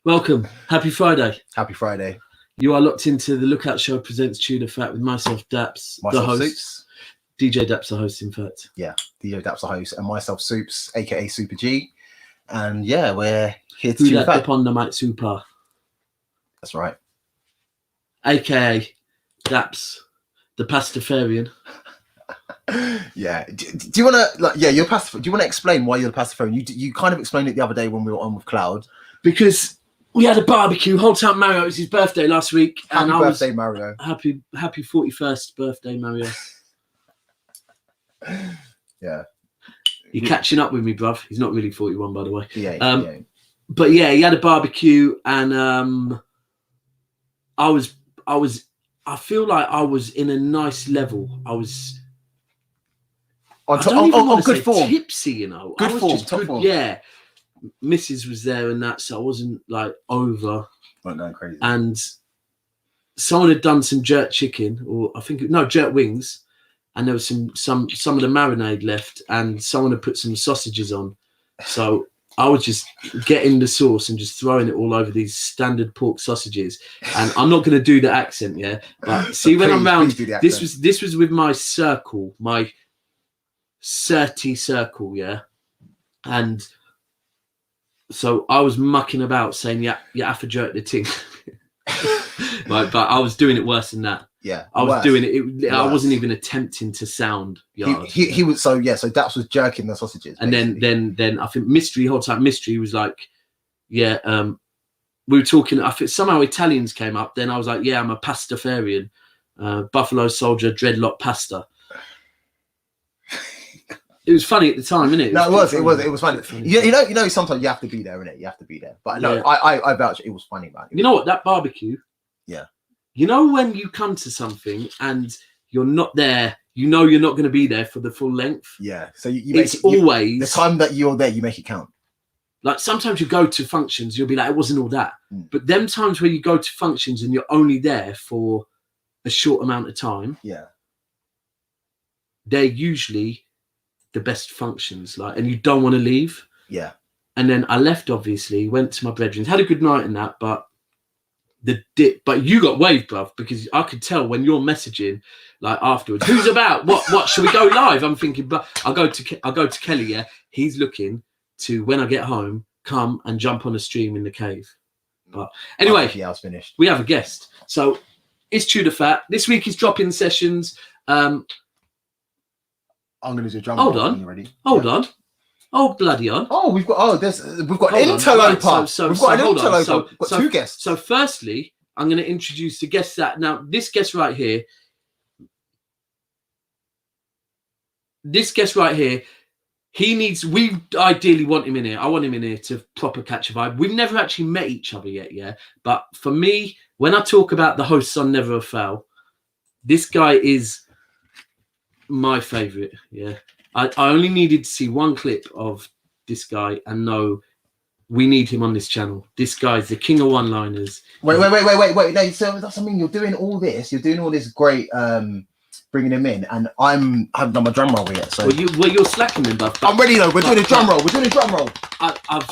Welcome. Happy Friday. Happy Friday. You are locked into the Lookout Show presents Tudor Fact with myself, Daps, the host. Soups. DJ Daps, the host, in fact. Yeah, DJ Daps, the host, and myself, Soups, aka Super G. And yeah, we're here to Tudor Fact. On the mic, Super. That's right. AKA Daps, the Pastafarian. Yeah. Do you want to, you're Pastafarian. Do you want to explain why you're the Pastafarian? You kind of explained it the other day when we were on with Cloud. Because we had a barbecue. Whole time Mario, it was his birthday last week. Happy birthday, Mario. Happy 41st birthday, Mario. Yeah. You're catching up with me, bruv. He's not really 41, by the way. Yeah. But yeah, he had a barbecue, and I feel like I was in a nice level. I was on good form. Tipsy, you know. Good form, top form. Yeah. Mrs. was there and that, so I wasn't like over. Weren't going crazy. And someone had done some jerk chicken, or jerk wings, and there was some of the marinade left, and someone had put some sausages on. So I was just getting the sauce and just throwing it all over these standard pork sausages. And I'm not going to do the accent, yeah. But see, when I'm round, this was with my circle, my 30 circle, yeah, and. So I was mucking about saying, yeah, have to jerk the ting. Right, but I was doing it worse than that. Yeah. I was doing it. I wasn't even attempting to sound yard. He was, so Daps was jerking the sausages. And then I think Mystery was like, yeah, we were talking, I think somehow Italians came up. Then I was like, yeah, I'm a Pastafarian, Buffalo Soldier, dreadlock pasta. It was funny at the time, innit? It was funny. You know, sometimes you have to be there, innit? You have to be there. But no, yeah. I vouch it was funny, man. You know what? That barbecue. Yeah. You know when you come to something and you're not there, you know you're not going to be there for the full length. Yeah. So it's always the time that you're there, you make it count. Like sometimes you go to functions, you'll be like, it wasn't all that. But them times where you go to functions and you're only there for a short amount of time. Yeah. They're usually the best functions, and you don't want to leave. Yeah. And then I left, obviously, went to my bedroom, had a good night in that, but you got waved, bruv, because I could tell when you're messaging afterwards, who's about? What should we go live? I'm thinking, but I'll go to Kelly, yeah. He's looking to, when I get home, come and jump on a stream in the cave. But anyway, yeah, I was finished. We have a guest. So it's Tudor Fact. This week is drop-in sessions. I'm going to do a drum. Hold on. Hold on. Oh, bloody on. Oh, we've got an interloper. Right, we've got an interloper. We've got two guests. So firstly, I'm going to introduce the guest this guest right here, we ideally want him in here. I want him in here to proper catch a vibe. We've never actually met each other yet, yeah? But for me, when I talk about the hosts on Never a Foul, this guy is my favorite, yeah. I only needed to see one clip of this guy and know we need him on this channel. This guy's the king of one-liners. Wait. No, so that's something you're doing all this. You're doing all this great bringing him in, and I haven't done my drum roll yet. So you're slacking him, but I'm ready though. We're doing a drum roll. I've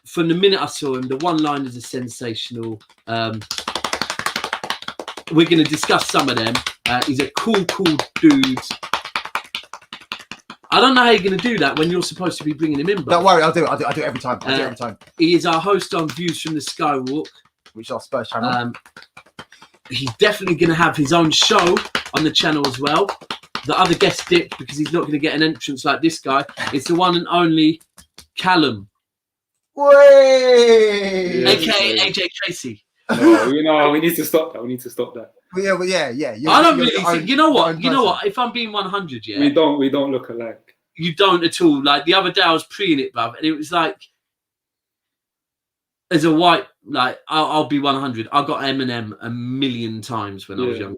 from the minute I saw him, the one-liners are sensational. We're going to discuss some of them. He's a cool dude. I don't know how you're going to do that when you're supposed to be bringing him in. But don't worry, I'll do it. I do it every time. He is our host on Views from the Skywalk, which is our Spurs channel. He's definitely going to have his own show on the channel as well. The other guest dipped because he's not going to get an entrance like this guy. It's the one and only Callum. Way! AKA AJ Tracy. No, we need to stop that. Yeah. I don't really think. You know what? If I'm being 100, yeah, we don't look alike. You don't at all. Like the other day, I was preing it, bruv, and it was like, as a white, I'll be 100. I got Eminem a million times when I was young.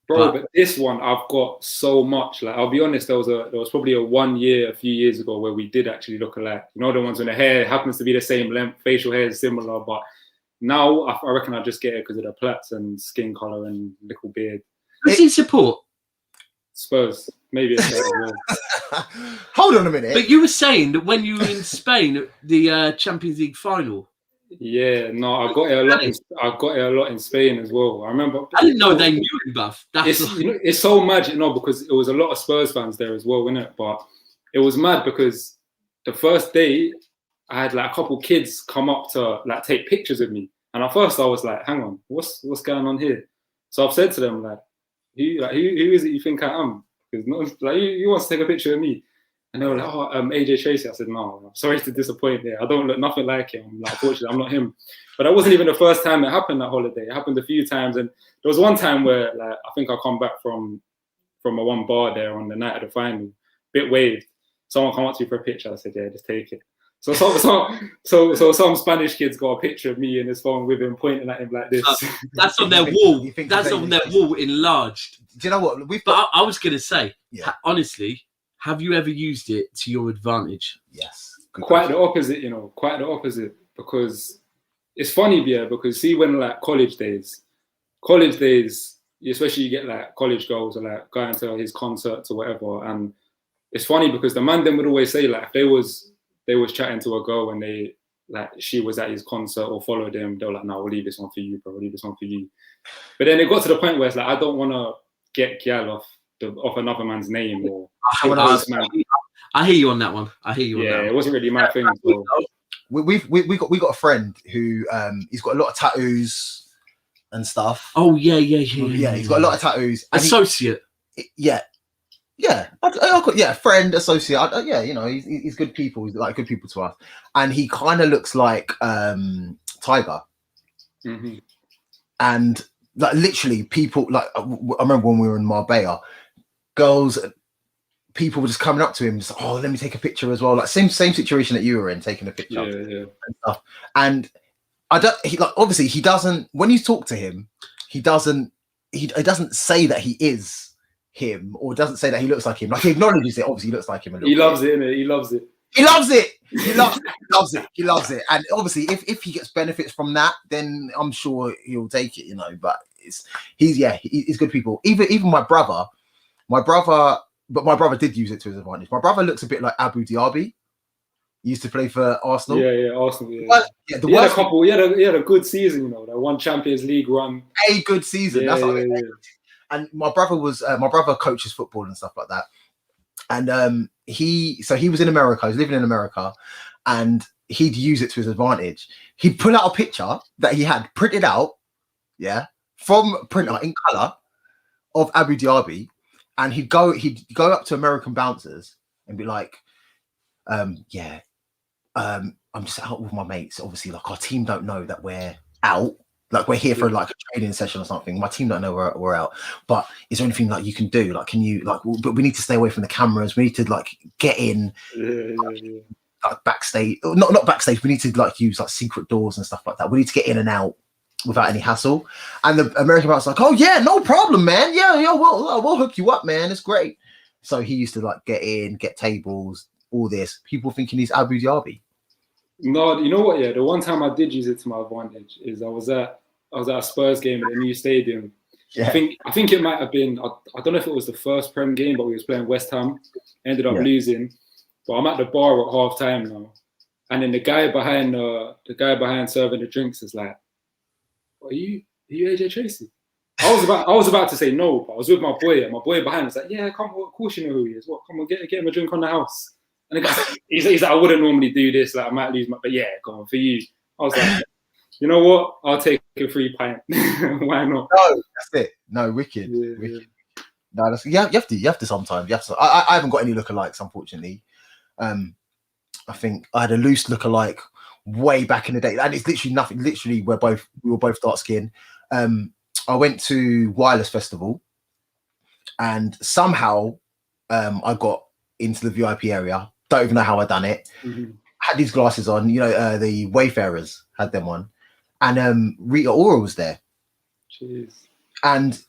Bro, but this one I've got so much. I'll be honest, there was probably a few years ago where we did actually look alike. You know, the ones when the hair happens to be the same length, facial hair is similar, but now I reckon I just get it because of the plaits and skin color and little beard. Who's he support? Spurs. Maybe it's that as well. Hold on a minute. But you were saying that when you were in Spain, at the Champions League final, Yeah, no, I got it a lot. I got it a lot in Spain as well. I remember. I didn't know they knew him, buff. That's It's, you know, it's so mad, you know, because it was a lot of Spurs fans there as well, innit? But it was mad because the first day I had like a couple kids come up to like take pictures of me, and at first I was like, "Hang on, what's going on here?" So I've said to them like, "Who is it you think I am?" Because no, like you wants to take a picture of me. And they were like, "Oh, AJ Tracy." I said, "No, I'm sorry to disappoint you. I don't look nothing like him. Like, unfortunately, I'm not him." But that wasn't even the first time it happened that holiday. It happened a few times, and there was one time where, like, I think I come back from a one bar there on the night of the final, bit waved. Someone come up to me for a picture. I said, "Yeah, just take it." So some Spanish kids got a picture of me in his phone with him pointing at him like this. That's on their wall. That's on their wall enlarged. Do you know what? But I was going to say, Yeah. honestly, have you ever used it to your advantage? Yes. Quite the opposite, you know. Quite the opposite, because it's funny, yeah. Because see, when like college days, especially you get like college girls or like going to his concerts or whatever, and it's funny because the man then would always say like if they was chatting to a girl and they like she was at his concert or followed him, they were like, "No, we'll leave this one for you, bro. We'll leave this one for you." But then it got to the point where it's like I don't want to get gal off another man's name or someone else's man. I hear you on that one. Yeah, it wasn't really my thing. So. We got a friend who he's got a lot of tattoos and stuff. Oh yeah. He's got a lot of tattoos. And associate. Friend, associate. Yeah, you know, he's good people. He's like good people to us, and he kind of looks like Tiger. Mm-hmm. And like literally, people like I remember when we were in Marbella, people were just coming up to him, just, "Oh, let me take a picture as well." Like same situation that you were in, taking a picture and stuff. And obviously he doesn't. When you talk to him, he doesn't say that he is him or doesn't say that he looks like him. Like he acknowledges it. Obviously, he looks like him. A little bit. Loves it, innit? He loves it. He loves it. He loves it. And obviously, if he gets benefits from that, then I'm sure he'll take it. You know, but he's good people. Even my brother. But my brother did use it to his advantage. My brother looks a bit like Abu Dhabi. He used to play for Arsenal. Yeah, Arsenal. Yeah. Well, He had a good season, you know, that one Champions League run. A good season. That's what I mean. And my brother coaches football and stuff like that. And he was in America. He was living in America, and he'd use it to his advantage. He'd pull out a picture that he had printed out, from printer in color of Abu Dhabi. And he'd go up to American bouncers and be like, I'm just out with my mates. Obviously, like our team don't know that we're out. Like we're here for like a training session or something. My team don't know we're out. But is there anything like you can do? Like, can you like? But we need to stay away from the cameras. We need to like get in, like backstage. Not backstage. We need to like use like secret doors and stuff like that. We need to get in and out without any hassle. And the American bouncer's like, "Oh yeah, no problem, man. Yeah, we'll hook you up, man. It's great." So he used to like get in, get tables, all this. People thinking he's Abu Dhabi. No, you know what? Yeah, the one time I did use it to my advantage is I was at a Spurs game at the new stadium. Yeah. I think it might have been. I don't know if it was the first Prem game, but we was playing West Ham. Ended up losing, but I'm at the bar at half time now, and then the guy behind serving the drinks is like, "Are you AJ Tracy?" I was about to say no, but I was with my boy, and my boy behind was like, "Yeah, come on, of course you know who he is. What? Come on, get him a drink on the house." And the guy, he's like, "I wouldn't normally do this. Like, I might lose but yeah, come on for you." I was like, "You know what? I'll take a free pint. Why not?" No, that's it. No, wicked. Yeah. No, that's you have to sometimes. You have to. I haven't got any lookalikes, unfortunately. I think I had a loose lookalike way back in the day, and it's literally nothing. Literally, we were both dark skinned. I went to Wireless Festival, and somehow I got into the VIP area. Don't even know how I done it. Mm-hmm. Had these glasses on, you know, the Wayfarers had them on, and Rita Ora was there. Jeez. And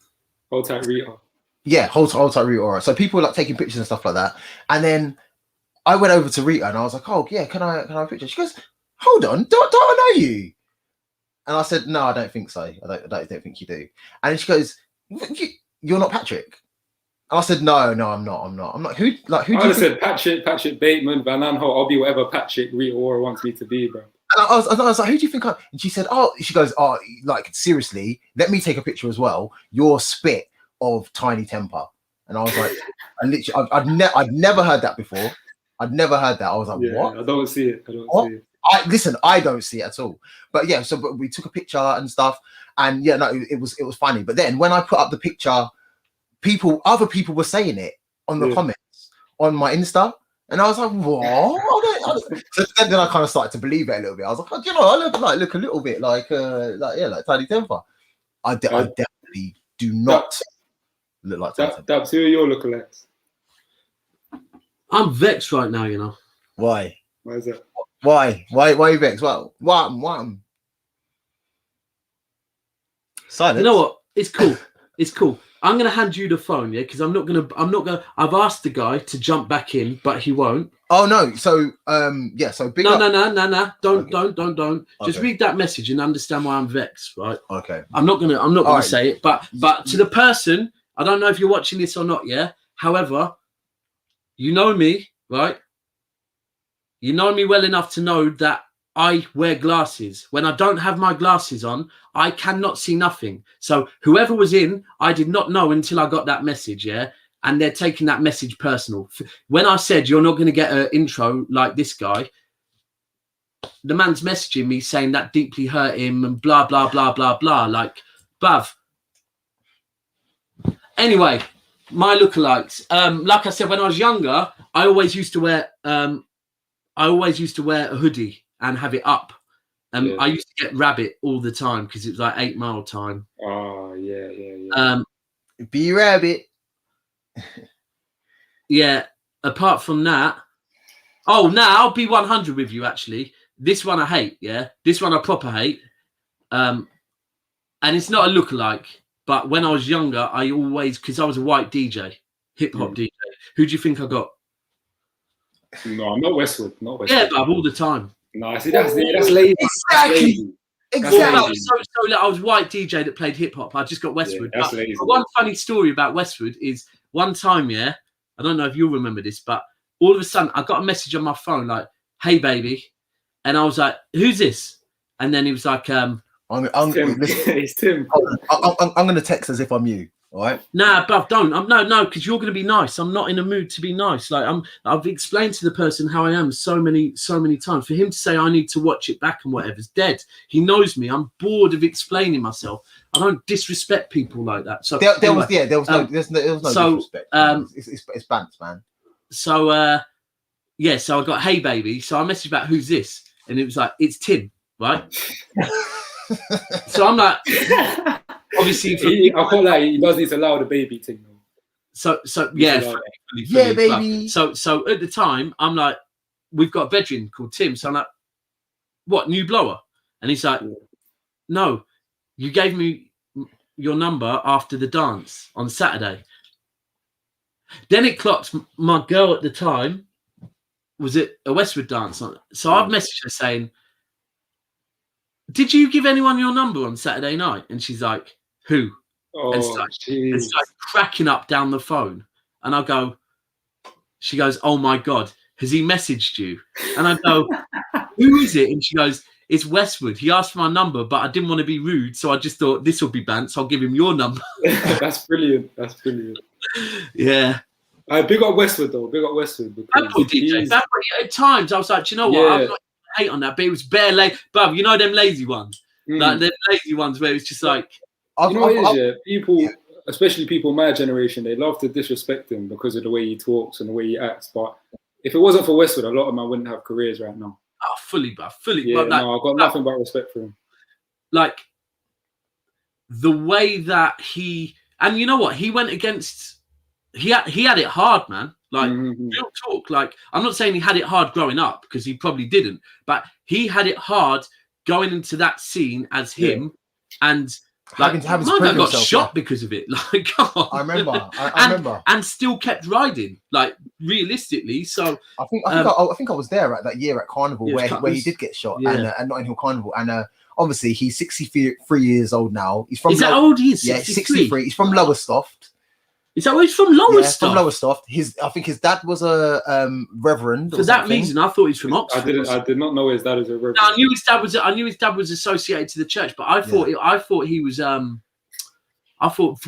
hold tight, Rita. Yeah, hold tight, Rita Ora. So people were like taking pictures and stuff like that. And then I went over to Rita and I was like, "Oh yeah, can I have a picture?" She goes, "Hold on, don't I know you?" And I said, "No, I don't think so. I don't think you do." And she goes, "You're not Patrick." I said, no, I'm not. Who do I you would have think? said Patrick Bateman, Van Aanholt. I'll be whatever Patrick Rita Ora wants me to be, bro. And I was like, who do you think? And she said, she goes, like seriously, let me take a picture as well. Your spit of Tiny Temper. And I was like, I'd never heard that before. I'd never heard that. I was like, what? I don't see it. Listen, I don't see it at all. But yeah, but we took a picture and stuff, and yeah, no, it was funny. But then when I put up the picture, other people were saying it on the comments on my Insta, and I was like, what? So then I kind of started to believe it a little bit. I was like, oh, I look a little bit like Tiny Temper. I definitely do not look like Tiny Temper. That's who are your lookalikes? I'm vexed right now, you know. Why? Why is that? Why are you vexed? What? Silence. You know what? It's cool. It's cool. I'm gonna hand you the phone, yeah, because I'm not gonna. I've asked the guy to jump back in, but he won't. Oh no. So yeah. So big. No. Okay. Don't. Just read that message and understand why I'm vexed, right? Okay. I'm not gonna say it, but to the person, I don't know if you're watching this or not, yeah. However, you know me, right? You know me well enough to know that I wear glasses. When I don't have my glasses on, I cannot see nothing. So whoever was in, I did not know until I got that message, yeah? And they're taking that message personal. When I said you're not going to get an intro like this guy, the man's messaging me saying that deeply hurt him and blah, blah, blah, blah, blah. Like, bruv. Anyway, my lookalikes. Like I said, when I was younger, I always used to wear a hoodie and have it up. I used to get Rabbit all the time because it was like 8 Mile time. Oh, yeah. Be Rabbit. Yeah. Apart from that, I'll be 100 with you, actually. This one I hate, yeah? This one I proper hate. And it's not a lookalike, but when I was younger, I always, because I was a white DJ, hip-hop DJ. Who do you think I got? No, I'm not Westwood. Yeah, but all the time. No, see, that's lazy. Exactly. So I was white DJ that played hip hop. I just got Westwood. Yeah, that's lazy. One funny story about Westwood is one time, yeah, I don't know if you'll remember this, but all of a sudden I got a message on my phone like, "Hey, baby," and I was like, "Who's this?" And then he was like, It's Tim. I'm going to text as if I'm you. All right. Nah, bruv, don't. No, because you're going to be nice. I'm not in a mood to be nice. Like I've explained to the person how I am so many times. For him to say I need to watch it back and whatever's dead. He knows me. I'm bored of explaining myself. I don't disrespect people like that. So there was no disrespect. It's bants, man. So so I got "Hey, baby." So I messaged back, "Who's this?" And it was like, "It's Tim," right? So I'm like. Obviously, I can't lie. He does need to allow the baby thing. So yeah, yeah, baby. So at the time, I'm like, we've got a veteran called Tim. So I'm like, what, new blower? And he's like, no, you gave me your number after the dance on Saturday. Then it clocked my girl at the time was at a Westwood dance. So I've messaged her saying, did you give anyone your number on Saturday night? And she's like, who? And starts cracking up down the phone. And she goes, oh my God, has he messaged you? And I go, who is it? And she goes, it's Westwood. He asked for my number, but I didn't want to be rude. So I just thought this will be bants. I'll give him your number. That's brilliant. Yeah. Big up Westwood though. Big up Westwood. At times I was like, do you know what? I'm not hate on that, but it was bare late. But you know them lazy ones. Like them lazy ones where it's just like people, especially people my generation, they love to disrespect him because of the way he talks and the way he acts. But if it wasn't for Westwood, a lot of them wouldn't have careers right now. Oh, fully. Yeah, I've got nothing but respect for him. Like the way that and you know what? He went against. He had it hard, man. Like real talk. Like I'm not saying he had it hard growing up because he probably didn't, but he had it hard going into that scene as him and. Like, my dad got shot because of it. Like, come on. I remember. And still kept riding. Like, realistically. So I think I was there at that year at Carnival where he did get shot at Notting Hill Carnival. And obviously he's 63 years old now. He's from. Is that old? He is. Yeah, 63. He's from Lowestoft. Is that where he's from? Lowestoft? From Lowestoft. I think his dad was a reverend. For that reason, I thought he's from Oxford. I did not know his dad was a reverend. No, I knew his dad was associated to the church, but I thought he was I thought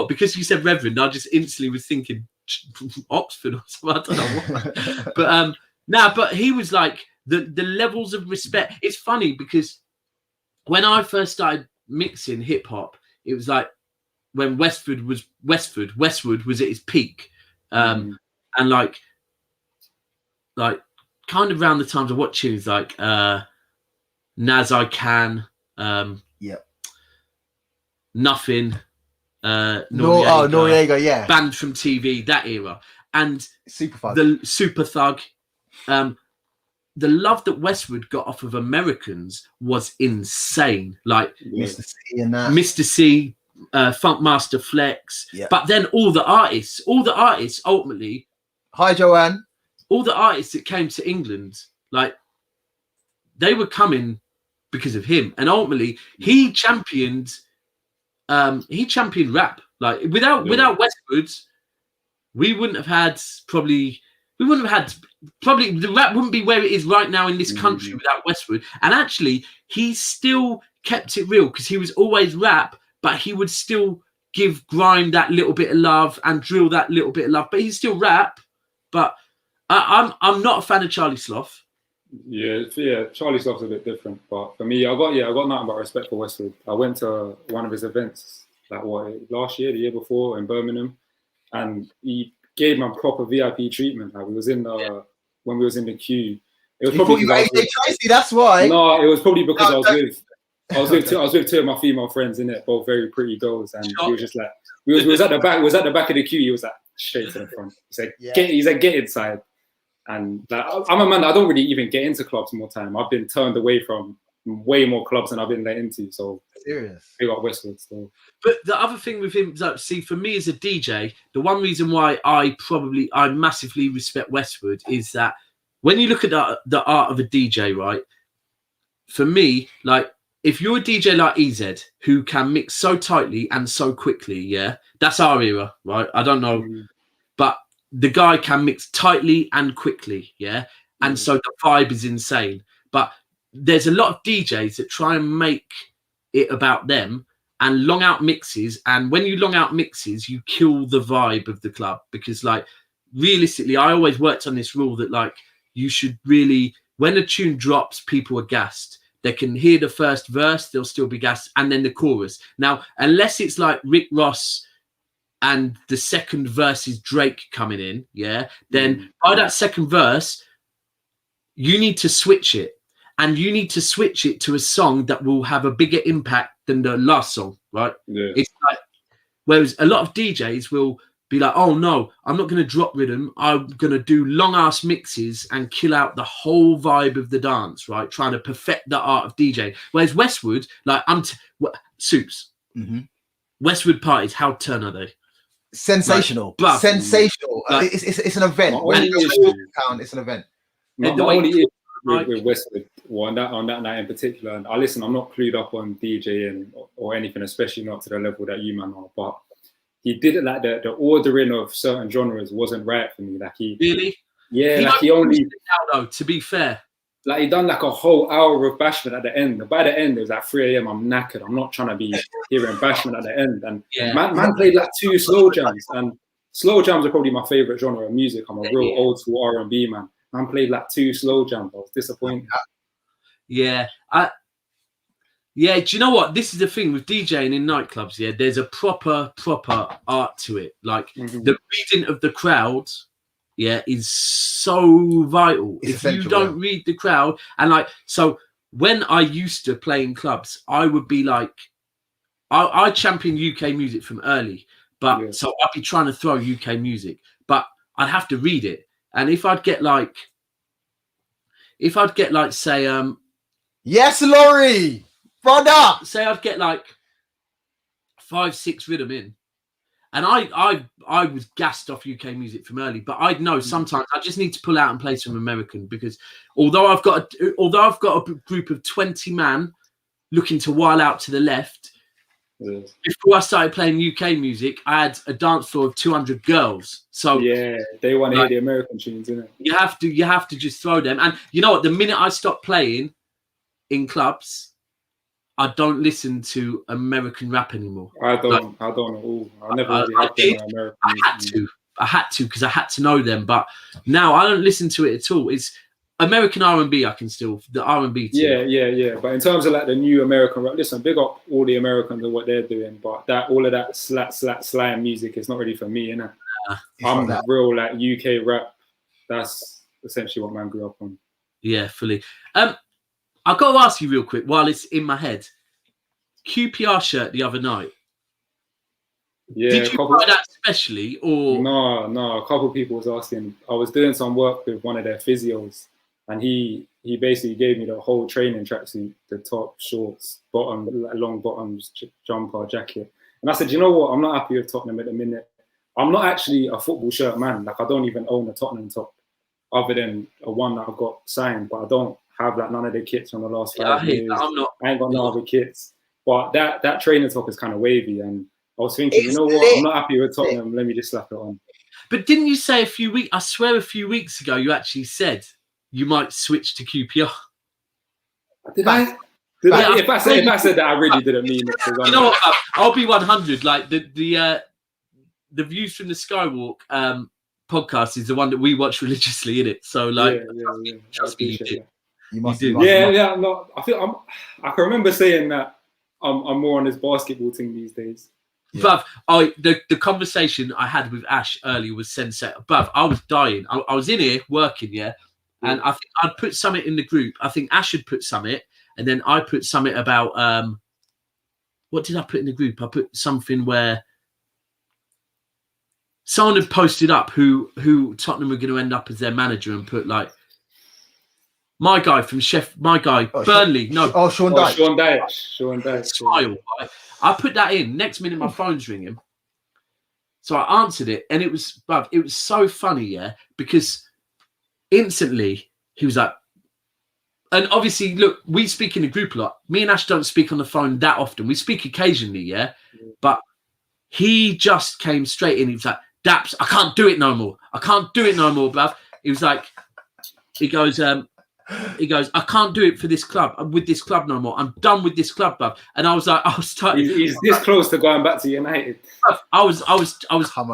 because you said reverend, I just instantly was thinking Oxford or something. I don't know what. But but he was like the levels of respect. It's funny because when I first started mixing hip hop, it was like when Westwood was at its peak, and like kind of around the times of what tunes like Nas I Can, Nothing, Noriega, yeah, Banned from TV, that era, and Super Thug. The love that Westwood got off of Americans was insane. Like Mr. C and that. Mr. C, Funkmaster Flex. Yeah. But then all the artists ultimately. Hi, Joanne. All the artists that came to England, like they were coming because of him. And ultimately he championed rap. Like without Westwood, we wouldn't have had the rap wouldn't be where it is right now in this country without Westwood. And actually, he still kept it real because he was always rap, but he would still give grime that little bit of love and drill that little bit of love. But he's still rap. But I'm not a fan of Charlie Sloth. Yeah, Charlie Sloth's a bit different. But for me, I got nothing but respect for Westwood. I went to one of his events last year, the year before in Birmingham, and he gave man proper VIP treatment. Like we was in the when we was in the queue. It was probably Tracy, that's why. No, it was probably because I was with two of my female friends in it, both very pretty girls, and he was just like we was at the back. Was at the back of the queue. He was like straight to the front. He said, get inside. And like, I'm a man that I don't really even get into clubs more time. I've been turned away from way more clubs than I've been let into. So serious. We got Westwood still. But the other thing with him, see, for me as a DJ, the one reason why I massively respect Westwood is that when you look at the art of a DJ, right? For me, like if you're a DJ like EZ who can mix so tightly and so quickly, yeah, that's our era, right? I don't know, but the guy can mix tightly and quickly, yeah, and so the vibe is insane. But there's a lot of DJs that try and make it about them and long out mixes, and when you long out mixes, you kill the vibe of the club because, like, realistically, I always worked on this rule that, like, you should really, when a tune drops, people are gassed. They can hear the first verse, they'll still be gassed, and then the chorus. Now, unless it's like Rick Ross and the second verse is Drake coming in, yeah, then by that second verse, you need to switch it. And you need to switch it to a song that will have a bigger impact than the last song, right? Yeah. It's like, whereas a lot of DJs will be like, oh no, I'm not going to drop rhythm. I'm going to do long ass mixes and kill out the whole vibe of the dance, right? Trying to perfect the art of DJ. Whereas Westwood, like Soups, Westwood parties, how turn are they? Sensational, like, sensational. Like, it's an event. When you go to town, it's an event. My only issue with Westwood, on that night in particular, and I'm not clued up on DJing or anything, especially not to the level that you man are, but he did it like the ordering of certain genres wasn't right for me. Like really, he only now though. To be fair, like he done like a whole hour of bashment at the end. By the end, it was like 3 a.m. I'm knackered. I'm not trying to be hearing bashment at the end. And man played like 2 slow jams, and slow jams are probably my favorite genre of music. I'm a real old school R&B man. Man played like 2 slow jams. I was disappointed. Yeah, do you know what? This is the thing with DJing in nightclubs. Yeah, there's a proper art to it. Like the reading of the crowd, yeah, is so vital. If you don't read the crowd, and like, so when I used to play in clubs, I would be like, I champion UK music from early, but so I'd be trying to throw UK music, but I'd have to read it. And if I'd get like, say, yes, Laurie, brother. Say I'd get like 5-6 rhythm in, and I was gassed off UK music from early, but I'd know sometimes I just need to pull out and play some American because although I've got a group of 20 man looking to while out to the left, Yeah. Before I started playing UK music, I had a dance floor of 200 girls. So Yeah, they want to hear the American tunes, innit? you have to just throw them. And you know what? The minute I stopped playing in clubs, I don't listen to American rap anymore. I don't at all. I never really I have did. them American. I had to because I had to know them. But now I don't listen to it at all. It's American R&B. I can still the R&B. Yeah. But in terms of like the new American rap, listen, big up all the Americans and what they're doing. But all of that slang music is not really for me, innit? I'm real like UK rap. That's essentially what man grew up on. Yeah, fully. I've got to ask you real quick while it's in my head. QPR shirt the other night. Yeah, did you buy that specially or no? A couple of people was asking. I was doing some work with one of their physios, and he basically gave me the whole training tracksuit, the top, shorts, bottom, long bottoms, jumper, jacket. And I said, you know what? I'm not happy with Tottenham at the minute. I'm not actually a football shirt man. Like I don't even own a Tottenham top, other than a one that I got signed. But I don't have like none of the kits from the last 5 years. I ain't got no other kits. But that training top is kind of wavy, and I was thinking, you know what? I'm not happy with Tottenham. Let me just slap it on. But didn't you say a few weeks ago, you actually said you might switch to QPR? Did I? If I said that, I really didn't mean it. You know what? I'll be 100. Like the Views from the Skywalk podcast is the one that we watch religiously, innit? So like, trust me, you did. You must. Yeah. No, I can remember saying that I'm more on this basketball thing these days. Yeah. Bruv, the conversation I had with Ash earlier was sensational. Bruv, I was dying. I was in here working, and I think I'd put something in the group. I think Ash had put something, and then I put something about what did I put in the group? I put something where someone had posted up who Tottenham were going to end up as their manager, and put like my guy from Burnley. Sean Dyche. Smile. Right? I put that in. Next minute, my phone's ringing. So I answered it, and it was so funny, because instantly he was like, and obviously, look, we speak in a group a lot. Me and Ash don't speak on the phone that often. We speak occasionally, but he just came straight in. He was like, Daps, I can't do it no more. Bruv. He was like, he goes, I can't do it for this club. With this club no more. I'm done with this club, bruv. And I was like, He's this close to going back to United. I was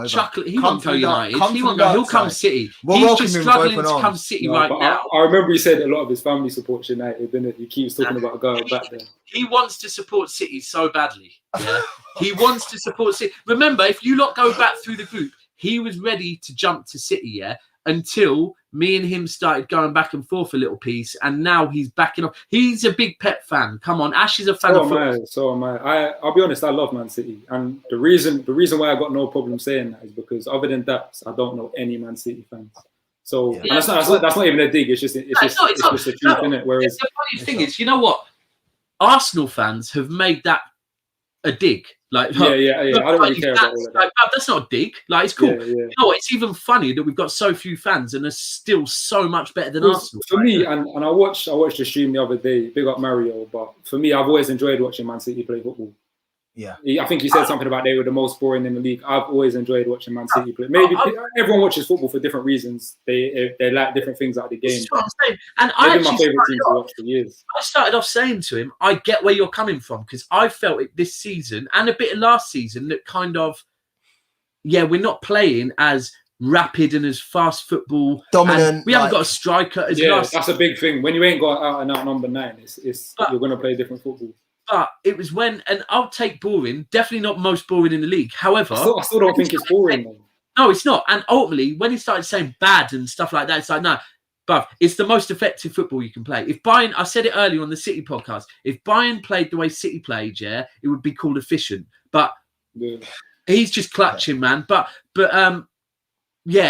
chuckling. He won't go United. He'll come City. He's just struggling to come City right now. I remember he said a lot of his family supports United, didn't it? He keeps talking about going back there. He wants to support City so badly. Yeah, he wants to support City. Remember, if you lot go back through the group, he was ready to jump to City. Until me and him started going back and forth a little piece, and now he's backing off. He's a big Pep fan. Come on, Ash is a fan of football. So am I. I'll be honest, I love Man City, and the reason why I got no problem saying that is because other than that, I don't know any Man City fans. So and that's not even a dig. It's just the truth, isn't it? Whereas the funny thing is, you know what? Arsenal fans have made that a dig. Like, I don't really care about all of that. Like, that's not a dig. Like, it's cool. Yeah. You know what? It's even funny that we've got so few fans and are still so much better than Arsenal. For me, and I watched the stream the other day. Big up Mario, but for me, I've always enjoyed watching Man City play football. Yeah, I think he said something about they were the most boring in the league. I've always enjoyed watching Man City play. Maybe everyone watches football for different reasons. They like different things out of the game. That's what I'm saying. And they've been my favourite team to watch for years. I started off saying to him, I get where you're coming from, because I felt it this season and a bit of last season that kind of, we're not playing as rapid and as fast football. Dominant. We haven't got a striker as last. That's a big thing. When you ain't got out and out number 9, you're going to play different football. But it was when, and I'll take boring, definitely not most boring in the league. However, I still don't think it's boring, though. No, it's not. And ultimately, when he started saying bad and stuff like that, it's like, no, but it's the most effective football you can play. If Bayern, I said it earlier on the City podcast, if Bayern played the way City played, it would be called efficient. But he's just clutching, man. But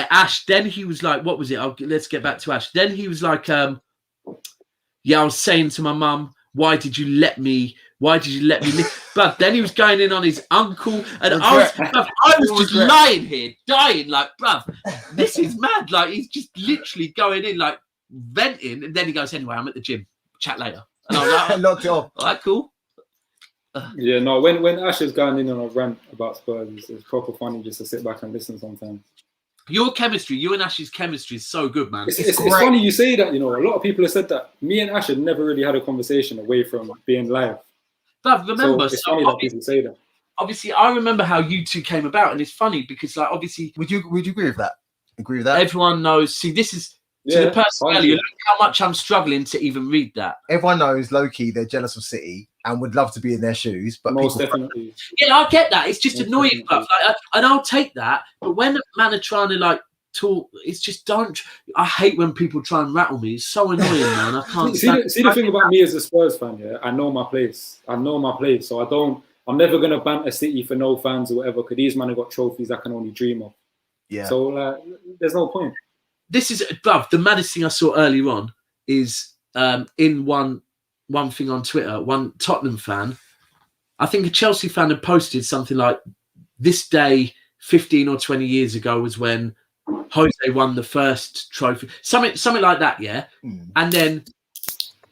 Ash, then he was like, what was it? Let's get back to Ash. Then he was like, I was saying to my mum, why did you let me live? But then he was going in on his uncle, and I was just lying here, dying, like, bruv, this is mad. Like, he's just literally going in, like, venting, and then he goes, anyway, I'm at the gym, chat later. And I was like, locked it off. All right, cool. Yeah, no. When Ash is going in on a rant about Spurs, it's proper funny just to sit back and listen sometimes. Your chemistry, you and Ash's chemistry is so good, man. It's funny you say that. You know, a lot of people have said that. Me and Ash had never really had a conversation away from being live. But remember, so it's funny that people say that. Obviously, I remember how you two came about, and it's funny because, like, obviously, Would you agree with that? Agree with that? everyone knows. See, this is to the person earlier. Look how much I'm struggling to even read that. Everyone knows, low-key, they're jealous of City and would love to be in their shoes. But Most people, definitely. Yeah, I get that. It's just annoying, bruv. Like, and I'll take that. But when man are trying to like talk, it's just don't. I hate when people try and rattle me. It's so annoying, man. I can't. See the thing about me as a Spurs fan, yeah. I know my place. So I'm never gonna banter City for no fans or whatever. Because these men have got trophies I can only dream of. Yeah. So there's no point. This is, bruv, the maddest thing I saw earlier on is in one thing on Twitter, one Tottenham fan, I think a Chelsea fan had posted something like, this day 15 or 20 years ago was when Jose won the first trophy. Something like that, yeah? And then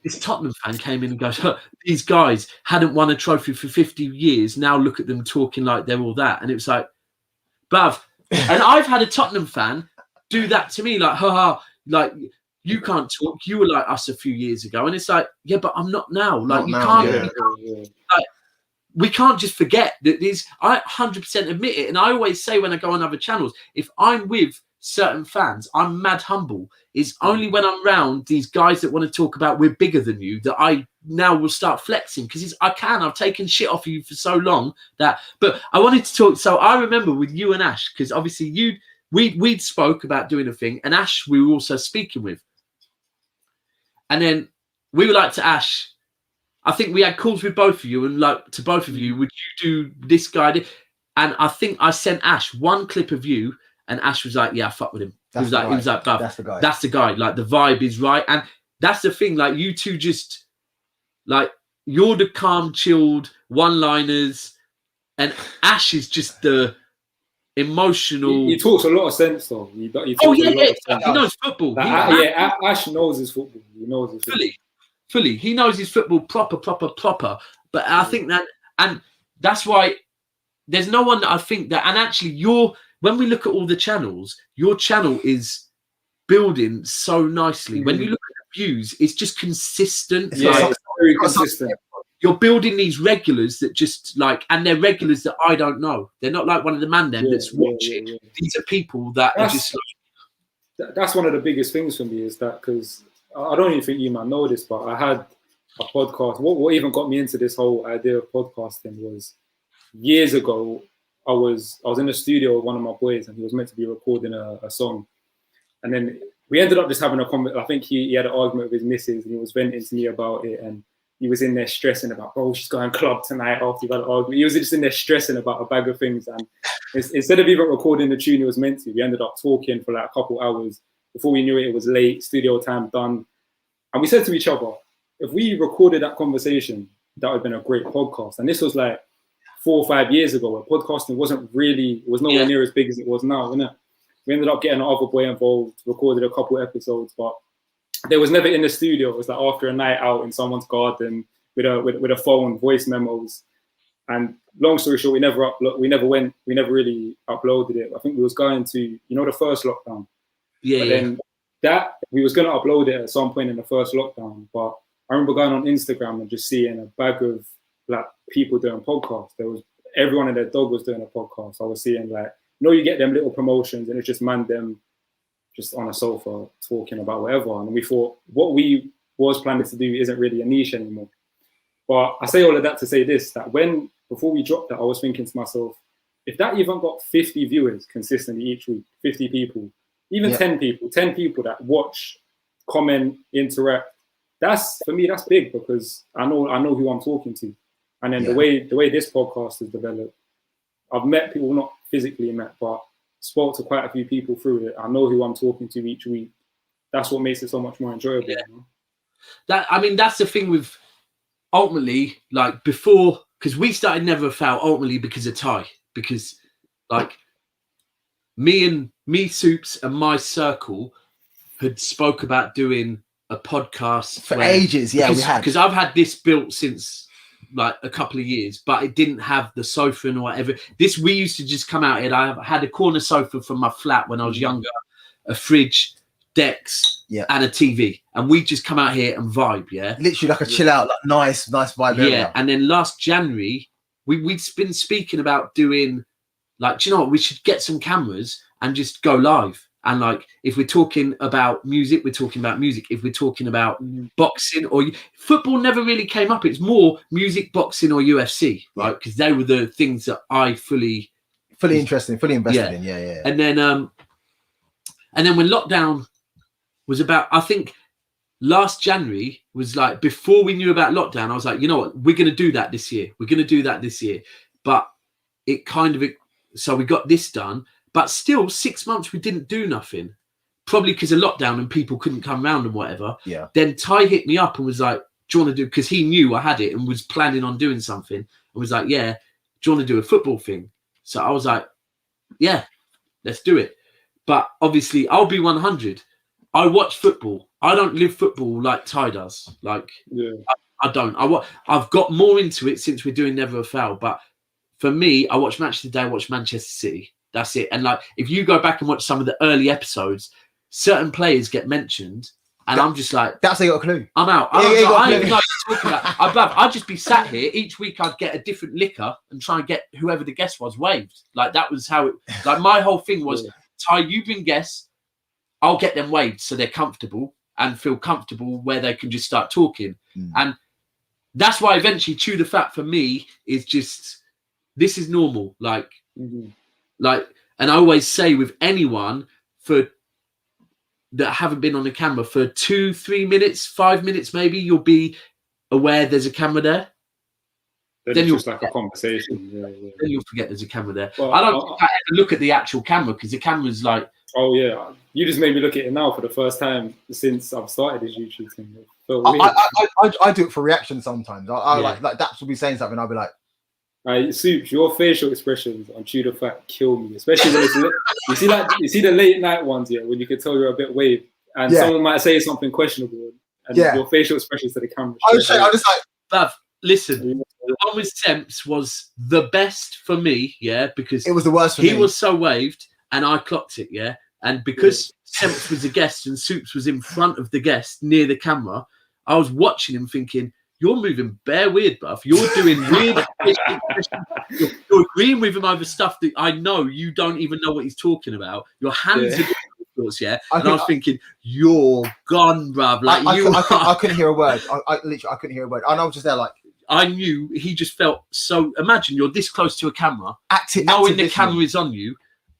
this Tottenham fan came in and goes, these guys hadn't won a trophy for 50 years. Now look at them talking like they're all that. And it was like, bruv. And I've had a Tottenham fan do that to me, like, haha, like, you can't talk. You were like us a few years ago. And it's like, yeah, but I'm not now. Like, like, we can't just forget that these, I 100% admit it. And I always say when I go on other channels, if I'm with certain fans, I'm mad humble. It's only when I'm around these guys that want to talk about we're bigger than you that I now will start flexing, because I've taken shit off of you for so long that, but I wanted to talk. So I remember with you and Ash, because obviously we'd spoke about doing a thing, and Ash we were also speaking with. And then we were like to Ash, I think we had calls with both of you, and like to both of you, would you do this guy? And I think I sent Ash one clip of you, and Ash was like, yeah, fuck with him. He was like, that's the guy. That's the guy. Like, the vibe is right. And that's the thing. Like, you two just, like, you're the calm, chilled one-liners, and Ash is just the emotional. He talks a lot of sense, though. He knows football. Ash knows his football. He knows his football. Fully. He knows his football proper. But I think that, and that's why there's no one that I think that, and actually when we look at all the channels, your channel is building so nicely. When you look at the views, it's just consistent. It's very consistent. You're building these regulars that just like, and they're regulars that I don't know. They're not like one of the man that's watching. Yeah. These are people that are just like. That's one of the biggest things for me, is that, because I don't even think you might know this, but I had a podcast. What even got me into this whole idea of podcasting was years ago. I was in the studio with one of my boys, and he was meant to be recording a song, and then we ended up just having a conversation. I think he had an argument with his missus, and he was venting to me about it, and he was in there stressing about, oh, she's going club tonight after you've had an argument. He was just in there stressing about a bag of things, and instead of even recording the tune he was meant to, we ended up talking for like a couple hours. Before we knew it, it was late, studio time done, and we said to each other, if we recorded that conversation, that would have been a great podcast. And this was like 4 or 5 years ago, where podcasting was nowhere near as big as it was now, wasn't it? We ended up getting another boy involved, recorded a couple episodes, but there was never in the studio. It was like after a night out in someone's garden with a phone, voice memos. And long story short, we never really uploaded it. I think we was going to, the first lockdown. But then that we was going to upload it at some point in the first lockdown. But I remember going on Instagram and just seeing a bag of like people doing podcasts. There was everyone and their dog was doing a podcast. I was seeing like, you get them little promotions, and it's just them just on a sofa talking about whatever. And we thought what we was planning to do isn't really a niche anymore. But I say all of that to say this, that before we dropped that, I was thinking to myself, if that even got 50 viewers consistently each week, 50 people, even 10 people that watch, comment, interact, for me, that's big, because I know who I'm talking to. And then the way this podcast has developed, I've met people, not physically met, but spoke to quite a few people through it. I know who I'm talking to each week. That's what makes it so much more enjoyable. Yeah. That's the thing with, ultimately, like before, because we started Never Foul ultimately because of Ty, because like me, Soups, and my circle had spoke about doing a podcast for ages. Yeah, we had, because I've had this built since like a couple of years, but it didn't have the sofa and whatever. This, we used to just come out here. I had a corner sofa from my flat when I was younger, a fridge, decks, and a TV, and we just come out here and vibe. Yeah, literally like a chill out, like nice vibe. Yeah, and then last January we'd been speaking about doing, like, do you know what? We should get some cameras and just go live. And like, if we're talking about music, we're talking about music. If we're talking about boxing or football, never really came up. It's more music, boxing, or UFC, right? Because they were the things that I fully interested, fully invested in. Yeah. And then when lockdown was about, I think last January was like, before we knew about lockdown, I was like, you know what, we're going to do that this year. We're going to do that this year. But it kind of, so we got this done. But still, 6 months we didn't do nothing, probably because of lockdown and people couldn't come around and whatever. Yeah. Then Ty hit me up and was like, "Do you want to do?" Because he knew I had it and was planning on doing something. And was like, "Yeah, do you want to do a football thing?" So I was like, "Yeah, let's do it." But obviously, I'll be 100. I watch football. I don't live football like Ty does. Like, I don't. I've got more into it since we're doing Never a Foul. But for me, I watch Match of the Day. I watch Manchester City. That's it. And like, if you go back and watch some of the early episodes, certain players get mentioned, and I'm just like, that's how you got a clue. I'm out. I don't even know what you're talking about. I'd just be sat here each week. I'd get a different liquor and try and get whoever the guest was waved. Like, that was how it. Like, my whole thing was, Ty, you bring guests, I'll get them waved so they're comfortable and feel comfortable where they can just start talking. And that's why eventually Chew the Fat for me is just, this is normal. Like. Like, and I always say with anyone that haven't been on the camera for 2-3 minutes, 5 minutes, maybe, you'll be aware there's a camera there. Then you'll just like a conversation. Then you'll forget there's a camera there. Well, I don't think I ever look at the actual camera, because the camera's like. Oh yeah, you just made me look at it now for the first time since I've started this YouTube thing. I do it for reaction sometimes. I like Daps will be saying something, I'll be like. Soups, your facial expressions on Chew the Fat kill me, especially when it's you see the late night ones, when you can tell you're a bit waved and someone might say something questionable, and your facial expressions to the camera. I'm just like, Bav, listen, the one with Semps was the best for me, because it was the worst for me. He was so waved, and I clocked it, and because Semps was a guest and Soups was in front of the guest near the camera, I was watching him thinking, you're moving bare weird, bruv. You're doing weird. You're agreeing with him over stuff that I know you don't even know what he's talking about. Your hands are yours, and I was thinking, you're gone, bruv. Like, I couldn't hear a word. I literally couldn't hear a word. And I was just there like. I knew he just felt so. Imagine you're this close to a camera, knowing the camera is on you,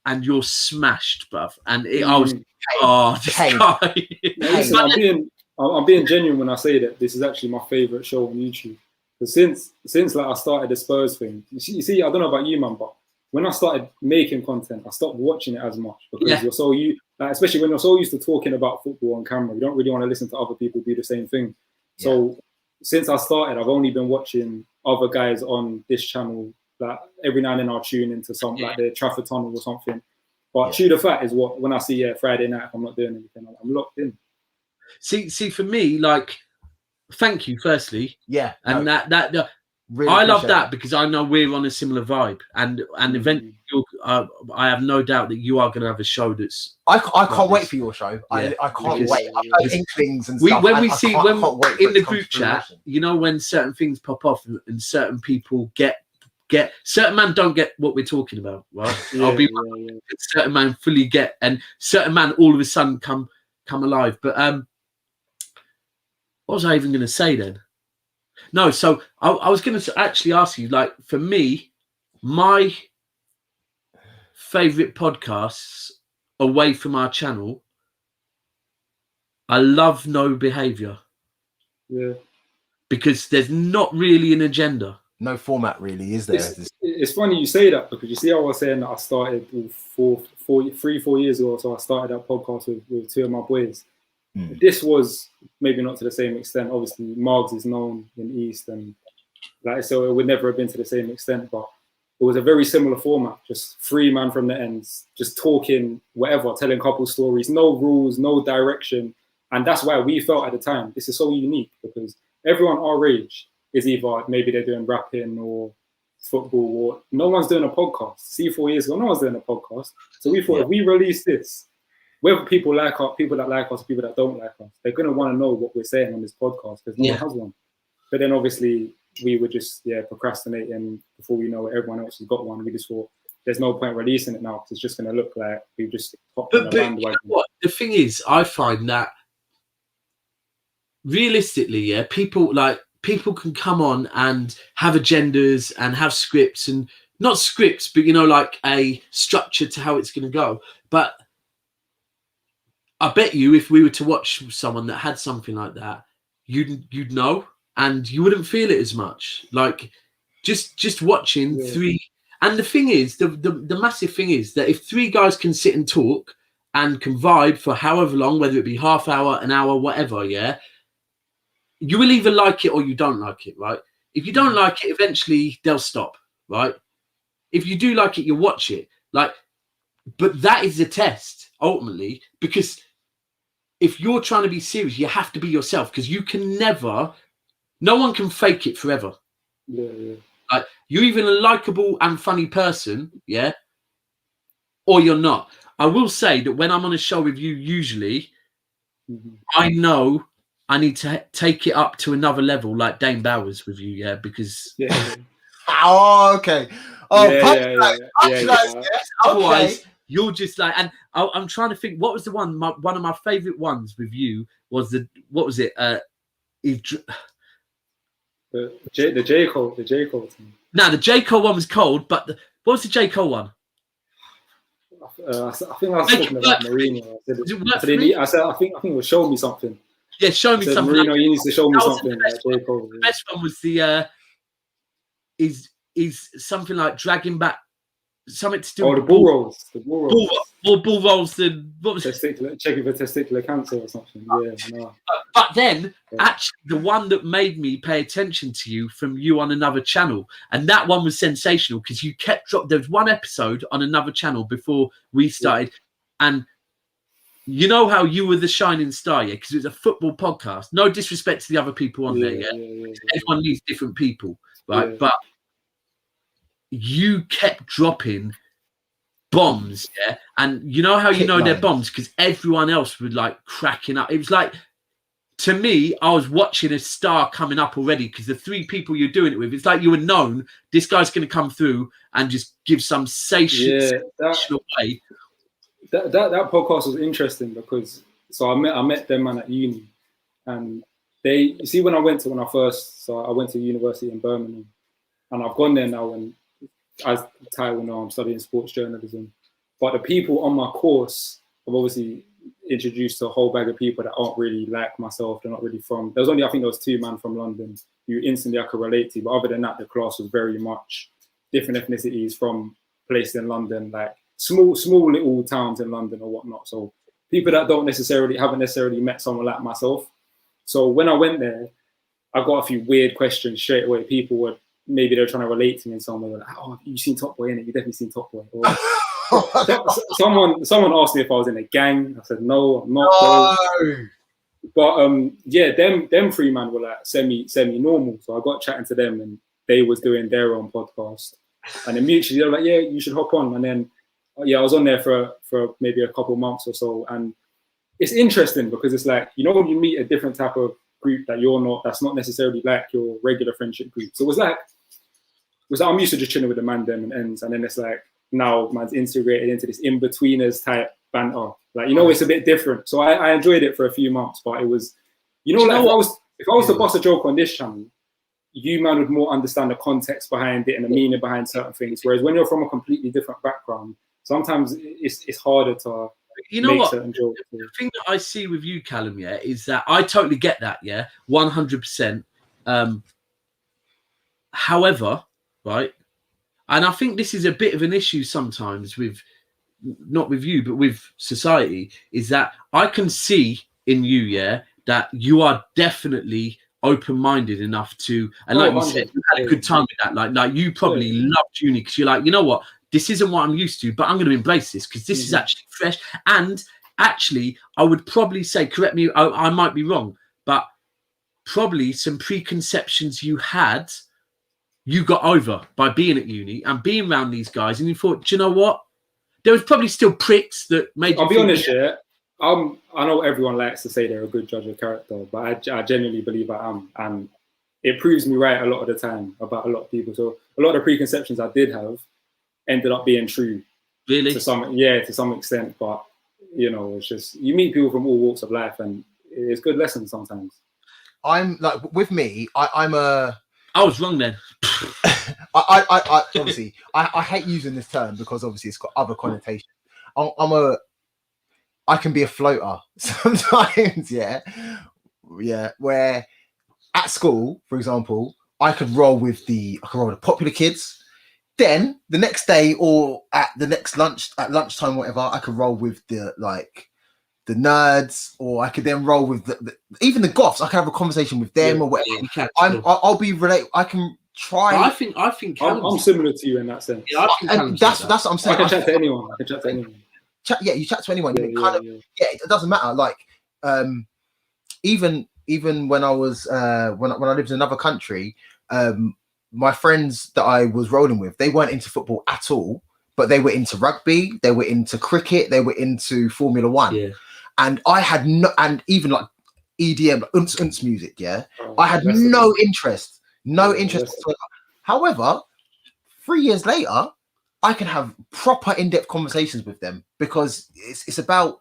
and you're smashed, bruv. And I was, this guy. Listen, I'm being genuine when I say that this is actually my favorite show on YouTube. Because since like I started the Spurs thing, you see, I don't know about you, man, but when I started making content, I stopped watching it as much because you're so especially when you're so used to talking about football on camera, you don't really want to listen to other people do the same thing. So since I started, I've only been watching other guys on this channel. Like every now and then I'll tune into something like the Trafford Tunnel or something. But Chew the Fat is what when I see Friday night, if I'm not doing anything, I'm locked in. See, for me, like, thank you, firstly. Yeah. And that really I love that because I know we're on a similar vibe. And eventually, I have no doubt that you are going to have a show that's. I can't wait for your show. I can't wait. I've heard inklings and stuff. When we see, when in the group chat, you know, when certain things pop off and certain people get certain man don't get what we're talking about, right? I'll be certain man fully get, and certain man all of a sudden come alive. But what was I even going to say then? No, so I was going to actually ask you, like, for me, my favorite podcasts away from our channel, I love No Behavior. Yeah. Because there's not really an agenda. No format, really, is there? It's funny you say that because you see, I was saying that I started 3-4 years ago. So I started that podcast with two of my boys. This was maybe not to the same extent. Obviously, Margs is known in East, and like so, it would never have been to the same extent. But it was a very similar format, just 3 man from the ends, just talking whatever, telling couple stories, no rules, no direction, and that's why we felt at the time this is so unique because everyone our age is either maybe they're doing rapping or football, or no one's doing a podcast. See, 4 years ago, no one's doing a podcast. So we thought if we release this, whether people like us, people that like us, people that don't like us, they're going to want to know what we're saying on this podcast because no one has one. But then obviously we were just procrastinating. Before we know it, everyone else has got one. We just thought there's no point releasing it now because it's just going to look like we just hopped on a bandwagon. You know what? The thing is, I find that realistically, people can come on and have agendas and have scripts, and not scripts, but like a structure to how it's going to go. But I bet you if we were to watch someone that had something like that, you'd know, and you wouldn't feel it as much. Like just watching three. And the thing is, the massive thing is that if three guys can sit and talk and can vibe for however long, whether it be half hour, an hour, whatever, you will either like it or you don't like it, right? If you don't like it, eventually they'll stop, right? If you do like it, you'll watch it. But that is the test, ultimately, because if you're trying to be serious, you have to be yourself, because you can never, no one can fake it forever. Like, you're either a likable and funny person, or you're not. I will say that when I'm on a show with you, usually, I know I need to take it up to another level, like Dane Bowers with you, because. Oh, okay. Oh, Otherwise, you're just like, and I'm trying to think. What was the one? One of my favorite ones with you was what was it? The J. Cole. The J. Cole thing. No, the J. Cole one was cold, but what was the J. Cole one? I think I was talking about Mourinho. I said, I think it was Show Me Something. Yeah, show me something. Mourinho, you need to show me something. The best one was the is something like dragging back something to do. Oh, the bull rolls. The bull rolls. More bull rolls than what was checking for testicular cancer or something. Yeah, no. But then, actually, the one that made me pay attention to you from you on another channel, and that one was sensational because you kept dropping. There was one episode on another channel before we started, and you know how you were the shining star, because it was a football podcast. No disrespect to the other people on there, everyone needs different people, right? But you kept dropping bombs, and you know how you know they're bombs because everyone else was like cracking up. It was like, to me, I was watching a star coming up already because the three people you're doing it with, it's like you were known this guy's going to come through and just give some sensational way. That podcast was interesting because I met them man at uni, and I went to university in Birmingham, and I've gone there now, and as Ty will know, I'm studying sports journalism. But the people on my course have obviously introduced to a whole bag of people that aren't really like myself. They're not really from. There was 2 men from London who instantly I could relate to. But other than that, the class was very much different ethnicities from places in London, like small little towns in London or whatnot. So people that haven't necessarily met someone like myself. So when I went there, I got a few weird questions straight away. People were maybe they're trying to relate to me in some way. Like, oh, you've seen Top Boy, innit? You've definitely seen Top Boy. Or, someone asked me if I was in a gang. I said, no, I'm not. No. But them three man were like semi normal. So I got chatting to them, and they was doing their own podcast. And then mutually they were like, yeah, you should hop on. And then I was on there for maybe a couple of months or so. And it's interesting because it's like, when you meet a different type of group that's not necessarily like your regular friendship group. So it was like I'm used to just chilling with the man them and ends, and then it's like now man's integrated into this in-betweeners type banter. Like, it's a bit different. So I enjoyed it for a few months, but it was, if I was to boss a joke on this channel, you man would more understand the context behind it and the meaning behind certain things. Whereas when you're from a completely different background, sometimes it's harder to make certain jokes. The thing that I see with you, Callum, is that I totally get that, 100%. However, right, and I think this is a bit of an issue sometimes with, not with you, but with society, is that I can see in you, that you are definitely open-minded enough to, and like you said, you had a good time with that. Like you probably loved uni because you're like, you know what, this isn't what I'm used to, but I'm going to embrace this because this is actually fresh. And actually, I would probably say, correct me, I might be wrong, but probably some preconceptions you had, you got over by being at uni and being around these guys, and you thought, do you know what? There was probably still pricks that made you. I'll be honest, yeah. I know everyone likes to say they're a good judge of character, but I genuinely believe I am, and it proves me right a lot of the time about a lot of people. So a lot of the preconceptions I did have ended up being true. Really? To some extent, but you know, it's just you meet people from all walks of life, and it's good lessons sometimes. I'm like, with me, I'm a. I was wrong then. I obviously I hate using this term because obviously it's got other connotations. I can be a floater sometimes, yeah. Where at school, for example, I could roll with the popular kids. Then the next day or at the next lunchtime, whatever, I could roll with the nerds, or I could then roll with even the goths. I can have a conversation with them or whatever. Yeah, I'll be relate. I can try. I think I'm similar to you in that sense. Yeah, and that's what I'm saying. I can chat to anyone. You chat to anyone. Yeah. It doesn't matter. Like even when I was when I lived in another country, my friends that I was rolling with, they weren't into football at all, but they were into rugby, they were into cricket, they were into Formula One. Yeah. And I had and even like EDM, unce music, yeah. I had no interest. However, 3 years later, I can have proper in-depth conversations with them because it's about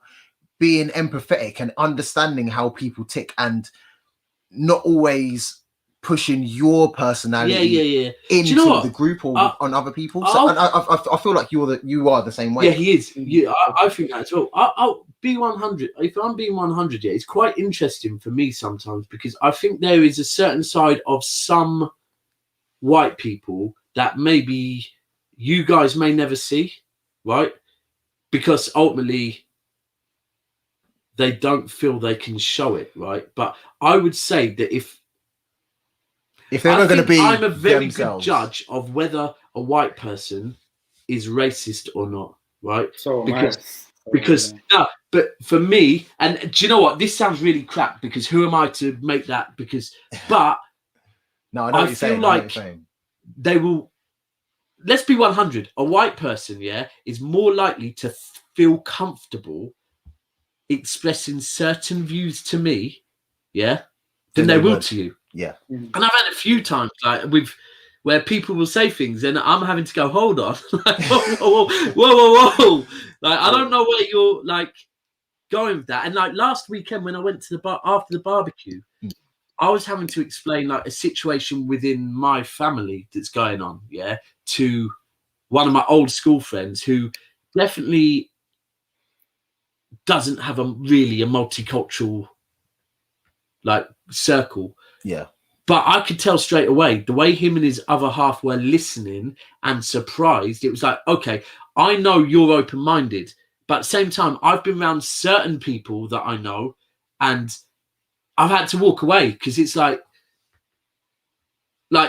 being empathetic and understanding how people tick and not always pushing your personality into the group or on other people. So I feel like you are the same way. Yeah, he is. Yeah, I think that as well. I'll be 100. If I'm being 100, it's quite interesting for me sometimes because I think there is a certain side of some white people that maybe you guys may never see, right? Because ultimately they don't feel they can show it, right? But I would say that if they're not going to be, I'm a very themselves. good judge of whether a white person is racist or not, right? Because no, but for me, and do you know what? This sounds really crap because who am I to make that? But no, I know what you're saying. Like they will. Let's be 100. A white person, is more likely to feel comfortable expressing certain views to me, than they will to you. Yeah. And I've had a few times like where people will say things and I'm having to go, hold on. Like, whoa. Like, I don't know where you're like going with that. And like last weekend when I went to the bar after the barbecue, I was having to explain like a situation within my family that's going on, to one of my old school friends who definitely doesn't have a multicultural like circle. Yeah. But I could tell straight away the way him and his other half were listening and surprised. It was like, okay, I know you're open-minded, but at the same time, I've been around certain people that I know and I've had to walk away because it's like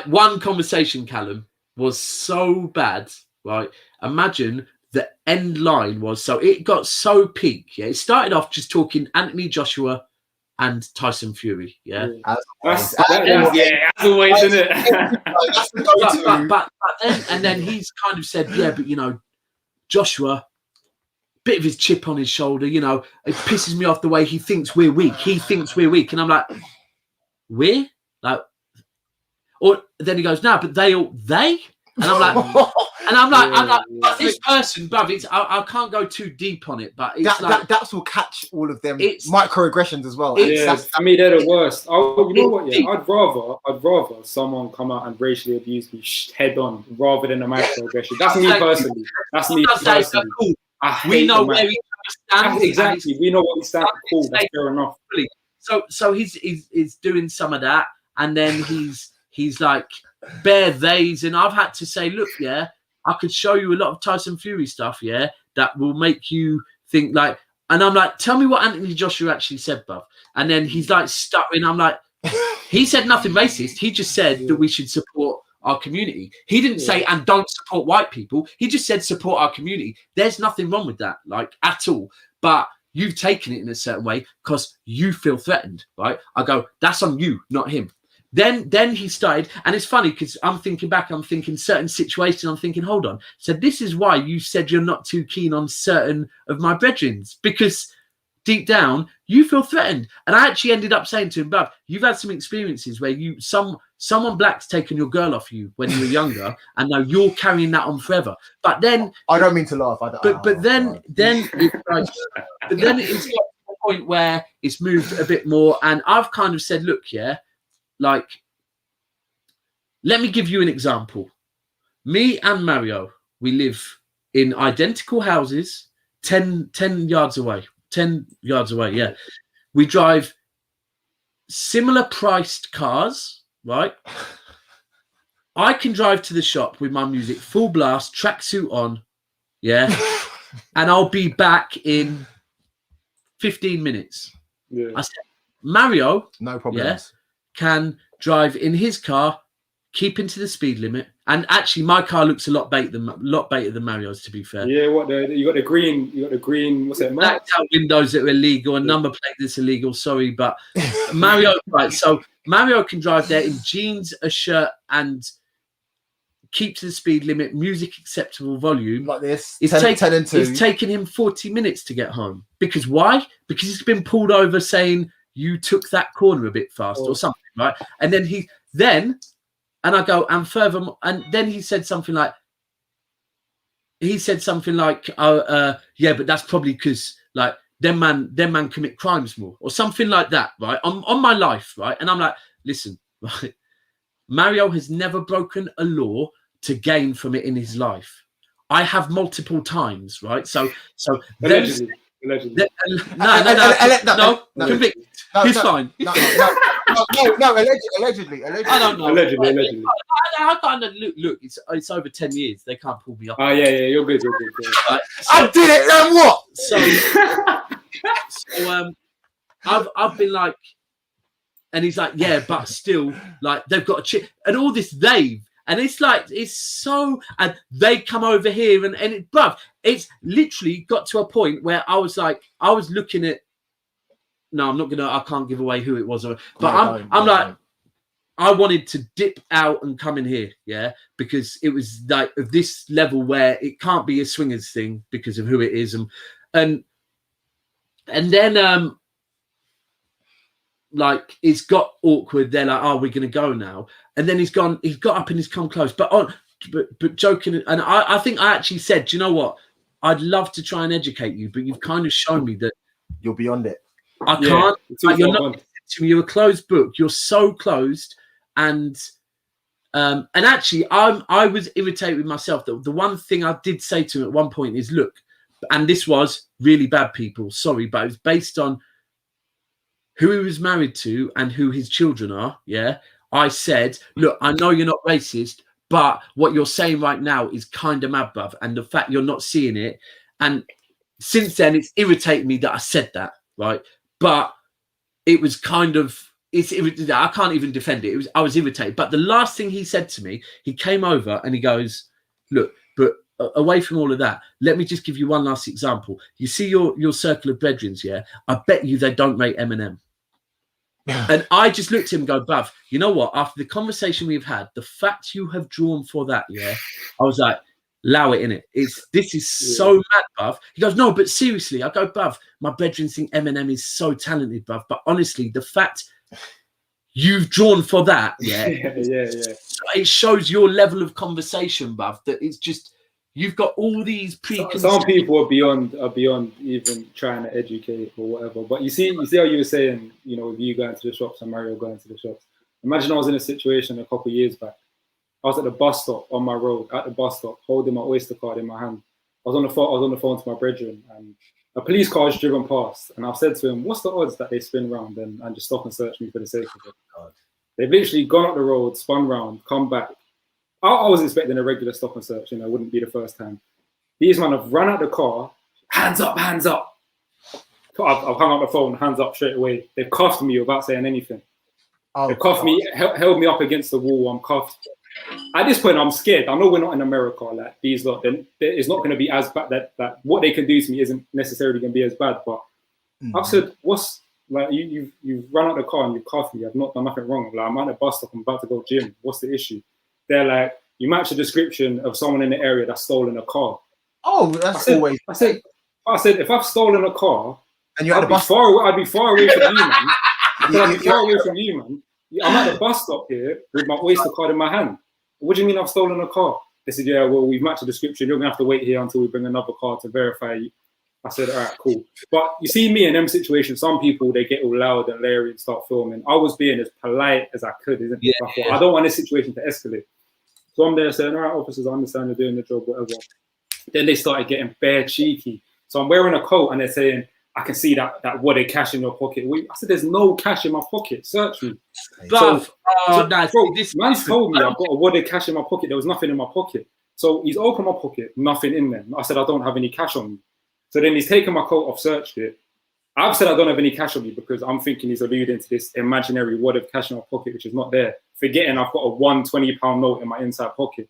one conversation, Callum, was so bad, right? Imagine the end line was, so it got so peak. Yeah. It started off just talking Anthony Joshua and Tyson Fury, That's always, isn't it? but then he's kind of said, but you know, Joshua, bit of his chip on his shoulder, you know, it pisses me off the way he thinks we're weak. He thinks we're weak, and I'm like, we're like, or then he goes, no, but they, and I'm like, but this person, bruv, I can't go too deep on it, but it's that's will catch all of them microaggressions as well. For me, they're the worst. You know what? Yeah, I'd rather someone come out and racially abuse me head on rather than a microaggression. That's me personally. Cool. We know where we stand. Exactly. We know what we stand for. Cool. That's fair enough. So he's doing some of that, and then he's like bare theys, and I've had to say, look, I could show you a lot of Tyson Fury stuff, that will make you think like, and I'm like, tell me what Anthony Joshua actually said, bruv. And then he's like stuttering. I'm like, he said nothing racist. He just said that we should support our community. He didn't say, and don't support white people. He just said support our community. There's nothing wrong with that, like at all. But you've taken it in a certain way because you feel threatened, right? I go, that's on you, not him. Then he started, and it's funny because I'm thinking back, I'm thinking certain situations, I'm thinking, hold on. So this is why you said you're not too keen on certain of my brethren, because deep down you feel threatened. And I actually ended up saying to him, "Bruv, you've had some experiences where someone black's taken your girl off you when you were younger, and now you're carrying that on forever." But then I don't mean to laugh. But then it's like, but then it's got to the point where it's moved a bit more, and I've kind of said, look, yeah. Like, let me give you an example. Me and Mario, we live in identical houses, 10 yards away. 10 yards away, yeah. We drive similar priced cars, right? I can drive to the shop with my music full blast, tracksuit on, yeah, and I'll be back in 15 minutes. Yeah. I said, Mario, no problems. Yeah, can drive in his car, keeping to the speed limit, and actually my car looks a lot better than Mario's, to be fair. Yeah, you got the green, what's it? Blacked out windows that are illegal, a number plate that's illegal. Sorry, but Mario, right? So Mario can drive there in jeans, a shirt, and keep to the speed limit, music acceptable volume. Like this, It's 10 and 2. It's taken him 40 minutes to get home. Because why? Because he's been pulled over saying you took that corner a bit fast or something, right? And then and I go, and furthermore, and then he said something like, oh, yeah, but that's probably because like them man commit crimes more or something like that, right? On my life, right? And I'm like, listen, right? Mario has never broken a law to gain from it in his life. I have multiple times, right? So Allegedly. No, convict. He's fine. No, allegedly. I don't know. Allegedly. I can't look. It's over 10 years. They can't pull me up. Oh yeah, you're good. Right, I did it. Then what? So I've been like, and he's like, yeah, but still, like they've got a chip and all this and it's like it's so, and they come over here and it, bruv, it's literally got to a point where I was looking at. No, I can't give away who it was, but I'm like, I wanted to dip out and come in here, yeah, because it was like of this level where it can't be a swingers thing because of who it is, and then like it's got awkward. They're like, "Oh, we're gonna go now," and then he's got up and he's come close, but joking, and I think I actually said, "Do you know what? I'd love to try and educate you, but you've kind of shown me that you're beyond it. I can't. You're not to me. You're a closed book. You're so closed." And actually, I was irritated with myself. The one thing I did say to him at one point is, look, and this was really bad, people. Sorry, but it was based on who he was married to and who his children are. Yeah, I said, look, I know you're not racist, but what you're saying right now is kind of mad, bruv. And the fact you're not seeing it, and since then, it's irritated me that I said that, right? But it was kind of. I can't even defend it. I was irritated. But the last thing he said to me, he came over and he goes, look, but away from all of that, let me just give you one last example. You see your circle of brethren, yeah? I bet you they don't rate Eminem. And I just looked at him and go, bruv, you know what? After the conversation we've had, the fact you have drawn for that, yeah? I was like, allow it in it. This is so mad, bruv. He goes, no, but seriously. I go, bruv, my brethren think Eminem is so talented, bruv. But honestly, the fact you've drawn for that, yeah. It shows your level of conversation, bruv. That it's just you've got all these preconceived. Some people are beyond even trying to educate or whatever. But you see how you were saying, you know, with you going to the shops and Mario going to the shops. Imagine I was in a situation a couple of years back. I was at the bus stop on my road, at the bus stop, holding my Oyster card in my hand. I was on the phone to my brethren, and a police car was driven past, and I said to him, "What's the odds that they spin round and just stop and search me for the sake of it?" They've literally gone up the road, spun round, come back. I was expecting a regular stop and search, it wouldn't be the first time. These men have run out the car, hands up. I've hung up the phone, hands up straight away. They've cuffed me without saying anything. They cuffed me, held me up against the wall. I'm cuffed. At this point, I'm scared. I know we're not in America. Like these lot, then it's not going to be as bad. That what they can do to me isn't necessarily going to be as bad. But I've said, what's like you've run out the car and you've cuffed me. I've not done nothing wrong. Like I'm at the bus stop. I'm about to go gym. What's the issue? They're like, you match the description of someone in the area that's stolen a car. Oh, that's always. I said, if I've stolen a car, and you're at the bus. I'd be far away from you, man. I'd be far away from you, man. I'm at the bus stop here with my Oyster card in my hand. What do you mean I've stolen a car? They said, yeah, well, we've matched the description. You're going to have to wait here until we bring another car to verify you. I said, all right, cool. But you see me in them situations, some people, they get all loud and leery and start filming. I was being as polite as I could, isn't it? I thought, I don't want this situation to escalate. So I'm there saying, all right, officers, I understand you're doing the job, whatever. Then they started getting bare cheeky. So I'm wearing a coat and they're saying, I can see that wadded cash in your pocket. I said, there's no cash in my pocket. Search me. Bro, this man's told me I've got a wadded cash in my pocket. There was nothing in my pocket. So he's opened my pocket, nothing in there. I said, I don't have any cash on me. So then he's taken my coat off, searched it. I've said I don't have any cash on me because I'm thinking he's alluding to this imaginary wad of cash in my pocket, which is not there. Forgetting I've got a £120 note in my inside pocket.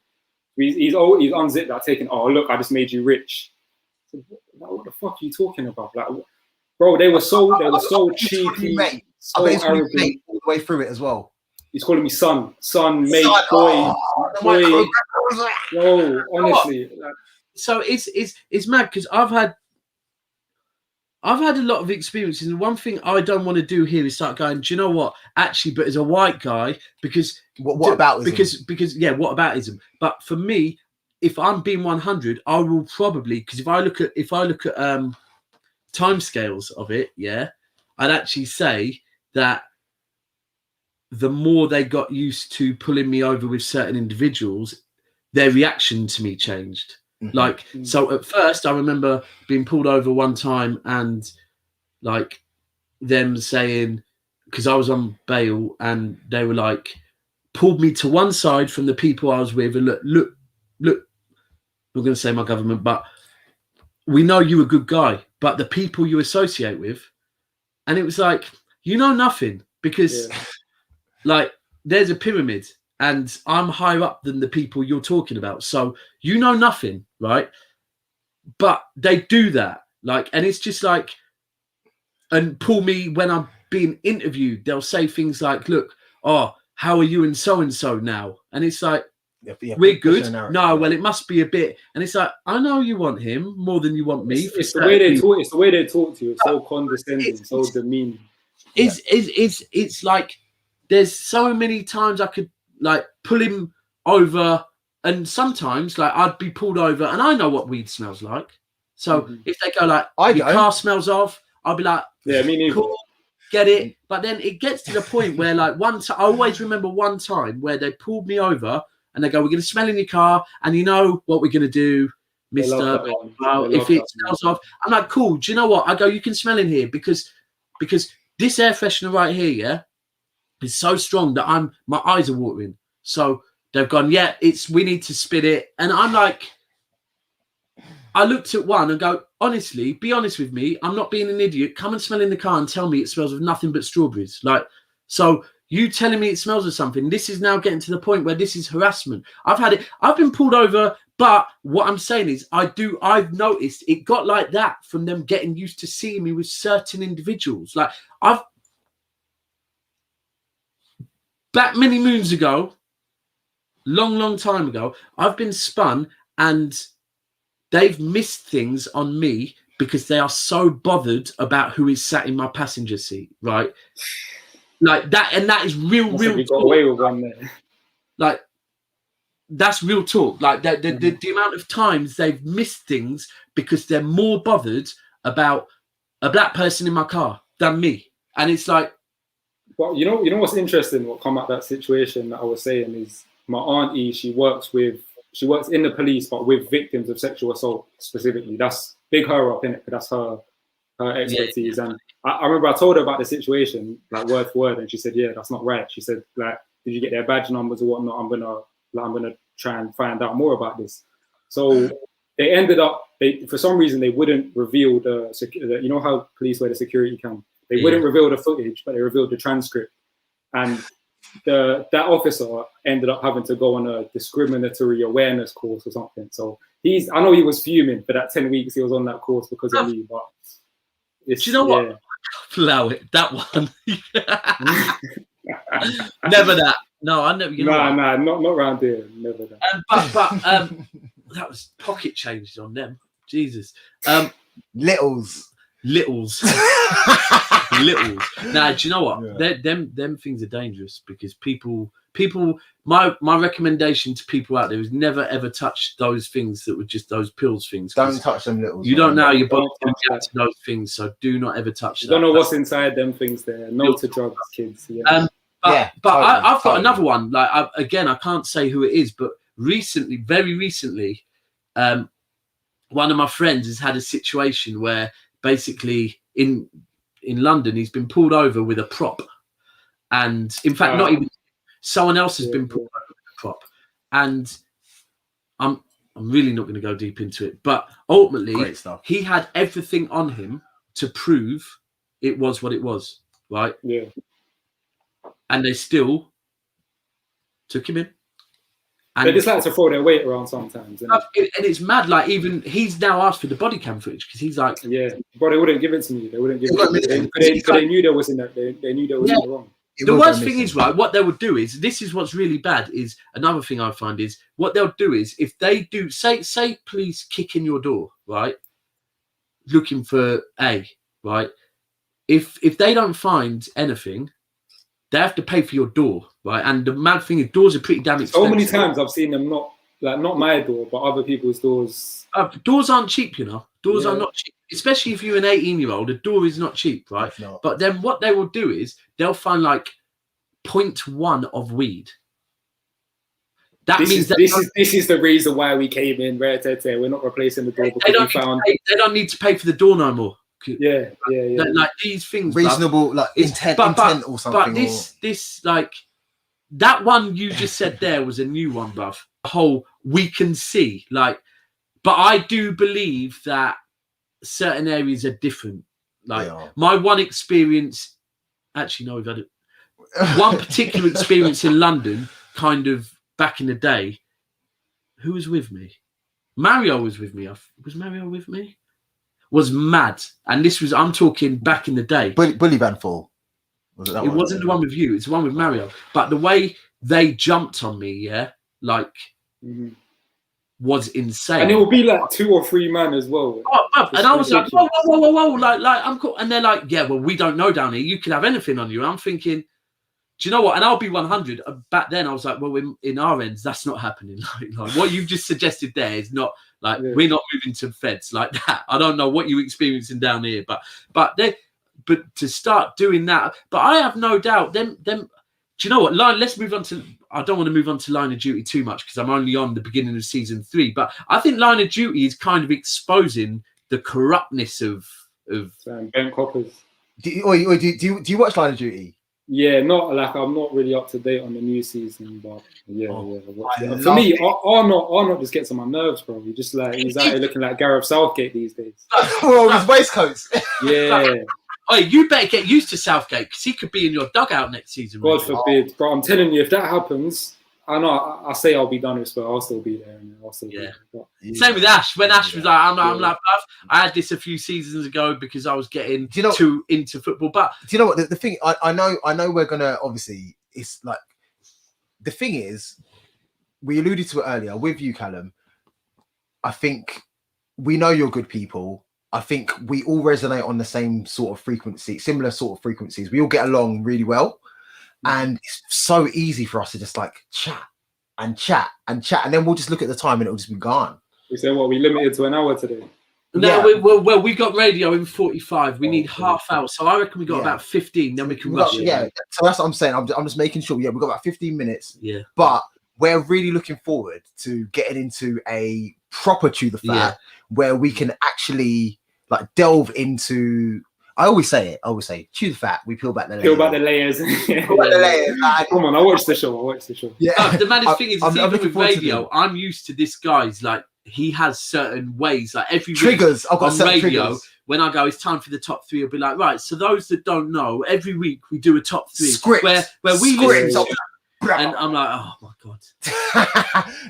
He's unzipped that, taking, oh, look, I just made you rich. I said, what the fuck are you talking about? Like, bro, they were so cheeky, so arrogant. All the way through it as well. He's calling me son, mate, boy. Yo, honestly. Like, so it's mad because I've had a lot of experiences, and one thing I don't want to do here is start going, do you know what? Actually, but as a white guy, because what about because what aboutism? But for me, if I'm being 100, I will probably, because if I look at timescales of it, yeah, I'd actually say that the more they got used to pulling me over with certain individuals, their reaction to me changed. Like, so at first I remember being pulled over one time and like them saying, because I was on bail, and they were like, pulled me to one side from the people I was with and look, I'm not going to say my government, but we know you're a good guy, but the people you associate with, and it was like, you know nothing, because like there's a pyramid and I'm higher up than the people you're talking about. So you know nothing, right? But they do that. Like, and it's just like, and pull me when I'm being interviewed, they'll say things like, look, oh, how are you and so now? And it's like, we're good. No, well, it must be a bit. And it's like, I know you want him more than you want me. It's the way they talk. It's the way they talk to you. It's so condescending, so demeaning. It's like, there's so many times I could like pull him over, and sometimes like I'd be pulled over and I know what weed smells like. So if they go like, your car smells off, I'll be like, yeah, me neither. Cool, get it. But then it gets to the point where like I always remember one time where they pulled me over and they go, we're going to smell in your car, and you know what we're going to do, mister. If it smells off, I'm like, cool. Do you know what? I go, you can smell in here because this air freshener right here, yeah, is so strong that my eyes are watering. So they've gone, yeah, we need to spit it. And I'm like, I looked at one and go, honestly, be honest with me. I'm not being an idiot. Come and smell in the car and tell me it smells of nothing but strawberries. Like, so you telling me it smells of something, this is now getting to the point where this is harassment. I've been pulled over, but what I'm saying is I've noticed it got like that from them getting used to seeing me with certain individuals. Like back many moons ago, long time ago, I've been spun and they've missed things on me because they are so bothered about who is sat in my passenger seat, right? Like that, and that is real talk. Got away with one there. Like, that's real talk. Like the amount of times they've missed things because they're more bothered about a black person in my car than me. And it's like, well, you know what's interesting? What come out that situation that I was saying is my auntie. She works in the police, but with victims of sexual assault specifically. That's big her up in it, but that's her expertise. Yeah. And I remember I told her about the situation, like word for word, and she said, "Yeah, that's not right." She said, "Like, did you get their badge numbers or whatnot? I'm gonna try and find out more about this." So they ended up, for some reason, they wouldn't reveal you know how police wear the security cam. They wouldn't reveal the footage, but they revealed the transcript. And that officer ended up having to go on a discriminatory awareness course or something. So I know he was fuming for that 10 weeks he was on that course because of me. But Do you know what? Allow it. That one. Never that. No, I never. You know not around here. Never that. But that was pocket change on them. Jesus. Littles. Littles. Now, do you know what? Yeah. Them things are dangerous because people. My recommendation to people out there is never ever touch those things that were just those pills things. Don't touch them littles. You don't know your body reacts to those things, so do not ever touch them. You don't know what's inside them things there. No to drugs, kids. Yeah. I've got another one. Like I can't say who it is, but very recently, one of my friends has had a situation where basically in London he's been pulled over with a prop, and in fact, not even someone else has been pulled over with a prop, and I'm really not going to go deep into it, but ultimately he had everything on him to prove it was what it was, right? Yeah. And they still took him in. And they just like to throw their weight around sometimes. And it's mad. Like, even he's now asked for the body cam footage because he's like, yeah, but they wouldn't give it to me. They wouldn't give it to me. They knew there was in that. They knew there was in the wrong. The worst thing is, right, what they would do is, this is what's really bad, is another thing I find is, what they'll do is, if they do, say police kick in your door, right, looking for A, right, if they don't find anything, they have to pay for your door, right? And the mad thing is, doors are pretty damn expensive. So many times I've seen them not my door, but other people's doors. Doors aren't cheap, you know. Doors are not cheap, especially if you're an 18-year-old. A door is not cheap, right? But then what they will do is they'll find like 0.1 of weed. This is the reason why we came in. We're not replacing the door because they don't need to pay for the door no more. Yeah. Like these things, reasonable, like intent or something. But this like that one you just said there was a new one, bruv. The whole we can see, like, but I do believe that certain areas are different. Like my one experience, actually no, we've had one particular experience in London, kind of back in the day. Who was with me? Mario was with me. Was Mario with me? Was mad, and this was, I'm talking back in the day. Bully Van Fall. It wasn't the one with you. It's the one with Mario. But the way they jumped on me, was insane. And it will be like 2 or 3 men as well. And I was like, whoa, like I'm cool. And they're like, yeah, well, we don't know down here. You can have anything on you. And I'm thinking, do you know what? And I'll be 100. Back then, I was like, well, in our ends, that's not happening. Like what you've just suggested there is not. Like we're not moving to feds like that. I don't know what you're experiencing down here, but to start doing that. But I have no doubt them. Do you know what? Let's move on to. I don't want to move on to Line of Duty too much because I'm only on the beginning of season 3. But I think Line of Duty is kind of exposing the corruptness of Ben Coppers. Do you watch Line of Duty? Yeah, I'm not really up to date on the new season, but for me, Arnold just gets on my nerves, bro. He's out here looking like Gareth Southgate these days. Well, his waistcoats. Yeah. Oh, you better get used to Southgate because he could be in your dugout next season. God forbid, bro. I'm telling you, if that happens, I know I say I'll be done with Spurs. I'll still be there. Same with Ash. When Ash was like, I'm like, I had this a few seasons ago because I was getting too into football. But do you know what the thing? I know we're gonna obviously. It's like the thing is, we alluded to it earlier with you, Callum. I think we know you're good people. I think we all resonate on the same sort of frequency, similar sort of frequencies. We all get along really well. And it's so easy for us to just like chat, and then we'll just look at the time and it'll just be gone. We said we limited to an hour today. No, we got radio in 45. We need half hour, so I reckon we got about 15. Then we can rush it. Yeah, so that's what I'm saying. I'm just making sure. Yeah, we've got about 15 minutes. Yeah, but we're really looking forward to getting into a proper Chew the Fat where we can actually like delve into. I always say, chew the fat. We peel back the layers. Peel back the layers. Come on, I watched the show. Yeah. The maddest thing is, even with radio, I'm used to this guy's like he has certain ways. Like every triggers. I've got radio. Triggers. When I go, it's time for the top 3. I'll be like, right. So those that don't know, every week we do a top 3 script where we listen. And I'm like, oh my god.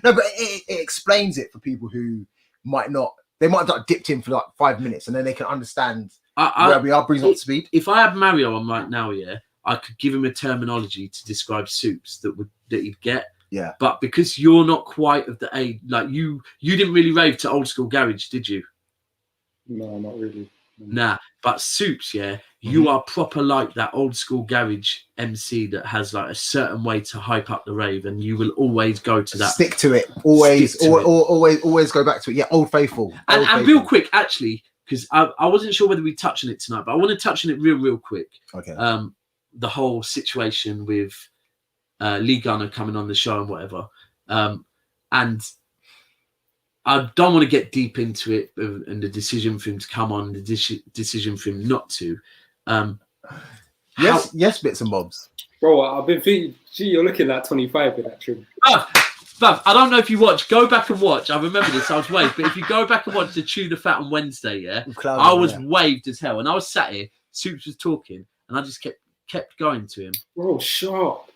No, but it explains it for people who might not. They might have dipped in for like 5 minutes, and then they can understand where we are brings up to speed. If I had Mario on right now, yeah, I could give him a terminology to describe soups that he'd get. Yeah. But because you're not quite of the age, like you didn't really rave to old school garage, did you? No, not really. Nah. But soups, yeah, you are proper like that old school garage MC that has like a certain way to hype up the rave, and you will always go to that. Stick to it. Always, Stick to it. always go back to it. Yeah, Old Faithful. And real quick, actually, because I wasn't sure whether we touch on it tonight, but I want to touch on it real quick. Okay. The whole situation with Lee Gunner coming on the show and whatever. And I don't want to get deep into it and the decision for him to come on, the decision for him not to. Yes, bits and bobs. Bro, I've been thinking, gee, you're looking like 25 with that trim. But I don't know if you watch. Go back and watch. I remember this. I was waved. But if you go back and watch the Chew the Fat on Wednesday, yeah, I was waved as hell. And I was sat here, Soups was talking, and I just kept going to him. Bro, sharp.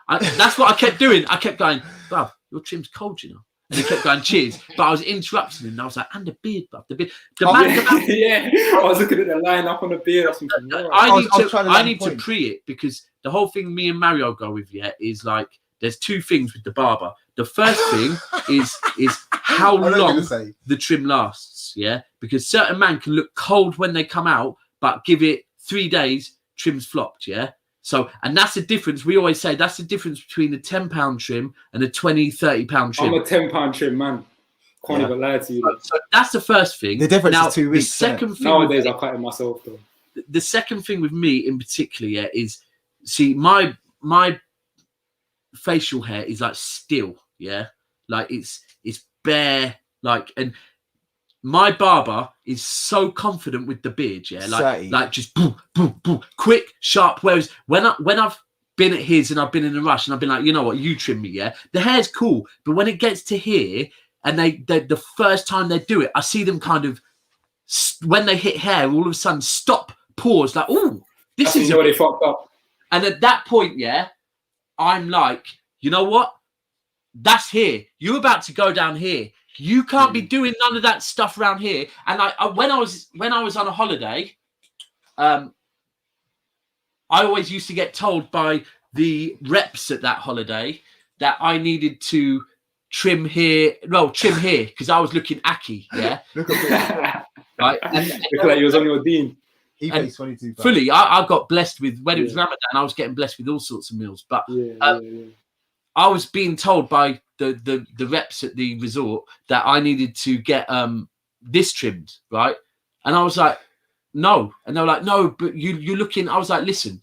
That's what I kept doing. I kept going, bruv, your trim's cold, you know. And he kept going, cheers. But I was interrupting him. And I was like, and the beard, bruv. The beard. Yeah, I was looking at the line up on the beard. I was thinking, I need to pre it, because the whole thing me and Mario go with, yeah, is like, there's two things with the barber. The first thing is how long the trim lasts, yeah? Because certain man can look cold when they come out, but give it 3 days, trim's flopped, yeah? So, and that's the difference. We always say that's the difference between a £10 trim and a £20, £30 trim. I'm a £10 trim, man. Can't even lie to you. So that's the first thing. The difference is 2 weeks. The second thing nowadays, I cut it myself, though. The second thing with me in particular, yeah, is, see, my facial hair is like still, yeah, like it's bare, like, and my barber is so confident with the beard, yeah, like just boom, boom, boom, quick, sharp. Whereas when I've been at his and I've been in a rush and I've been like, you know what, you trim me, yeah, the hair's cool, but when it gets to here and they the first time they do it, I see them kind of when they hit hair, all of a sudden stop, pause, like, oh, this is already fucked up. And at that point, yeah, I'm like, you know what? That's here. You're about to go down here. You can't be doing none of that stuff around here. And when I was on a holiday, I always used to get told by the reps at that holiday that I needed to trim here, because I was looking acky, yeah. Look at right? Look like you was on your dean. He pays 22. Fully, I got blessed with, when it was Ramadan, I was getting blessed with all sorts of meals. But I was being told by the reps at the resort that I needed to get this trimmed, right? And I was like, no. And they were like, no, but you're looking. I was like, listen,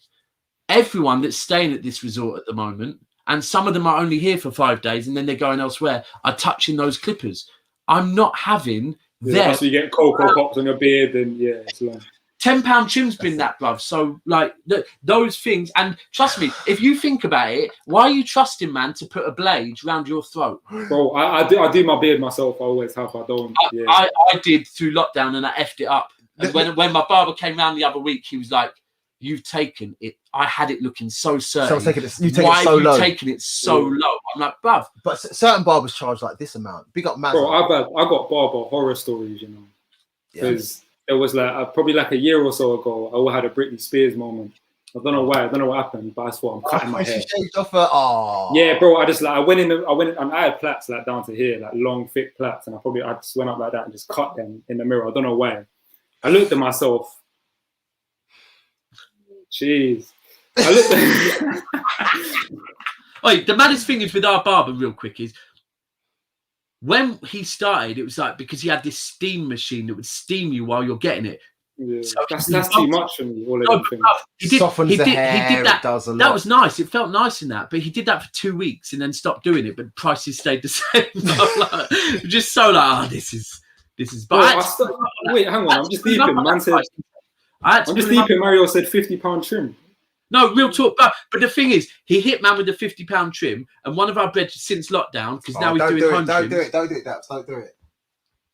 everyone that's staying at this resort at the moment, and some of them are only here for 5 days and then they're going elsewhere, are touching those clippers. I'm not having them. So you get cocoa pops on your beard, and it's long. £10 trim's been that, bruv. So, like, those things. And trust me, if you think about it, why are you trusting, man, to put a blade round your throat? Bro, I do my beard myself. I always have. I don't. I did through lockdown, and I effed it up. And when my barber came round the other week, he was like, you've taken it. I had it looking so certain. Why are you taking it so low? I'm like, bruv. But certain barbers charge like this amount. Big up, man. Bro, I got barber horror stories, you know. Because it was like probably like a year or so ago, I had a Britney Spears moment. I don't know why. I don't know what happened, but I thought I'm cutting my hair. Yeah, bro. I went in and I had plaits like down to here, like long, thick plaits, and I just went up like that and just cut them in the mirror. I don't know why. I looked at myself. Jeez. I looked at Wait, the maddest thing is with our barber, real quick, is when he started, it was like, because he had this steam machine that would steam you while you're getting it. Yeah, so that's too much for me. Softens the hair. He did that. It does a lot. That was nice. It felt nice in that, but he did that for 2 weeks and then stopped doing it. But prices stayed the same. Just so like, this is. But wait, hang on. I'm just deeping. Man said. I'm just deeping. Mario said £50 trim. No, real talk. But the thing is, he hit man with the £50 trim, and one of our beds since lockdown, because now he's doing home trims. Don't do it, Daps. Don't do it.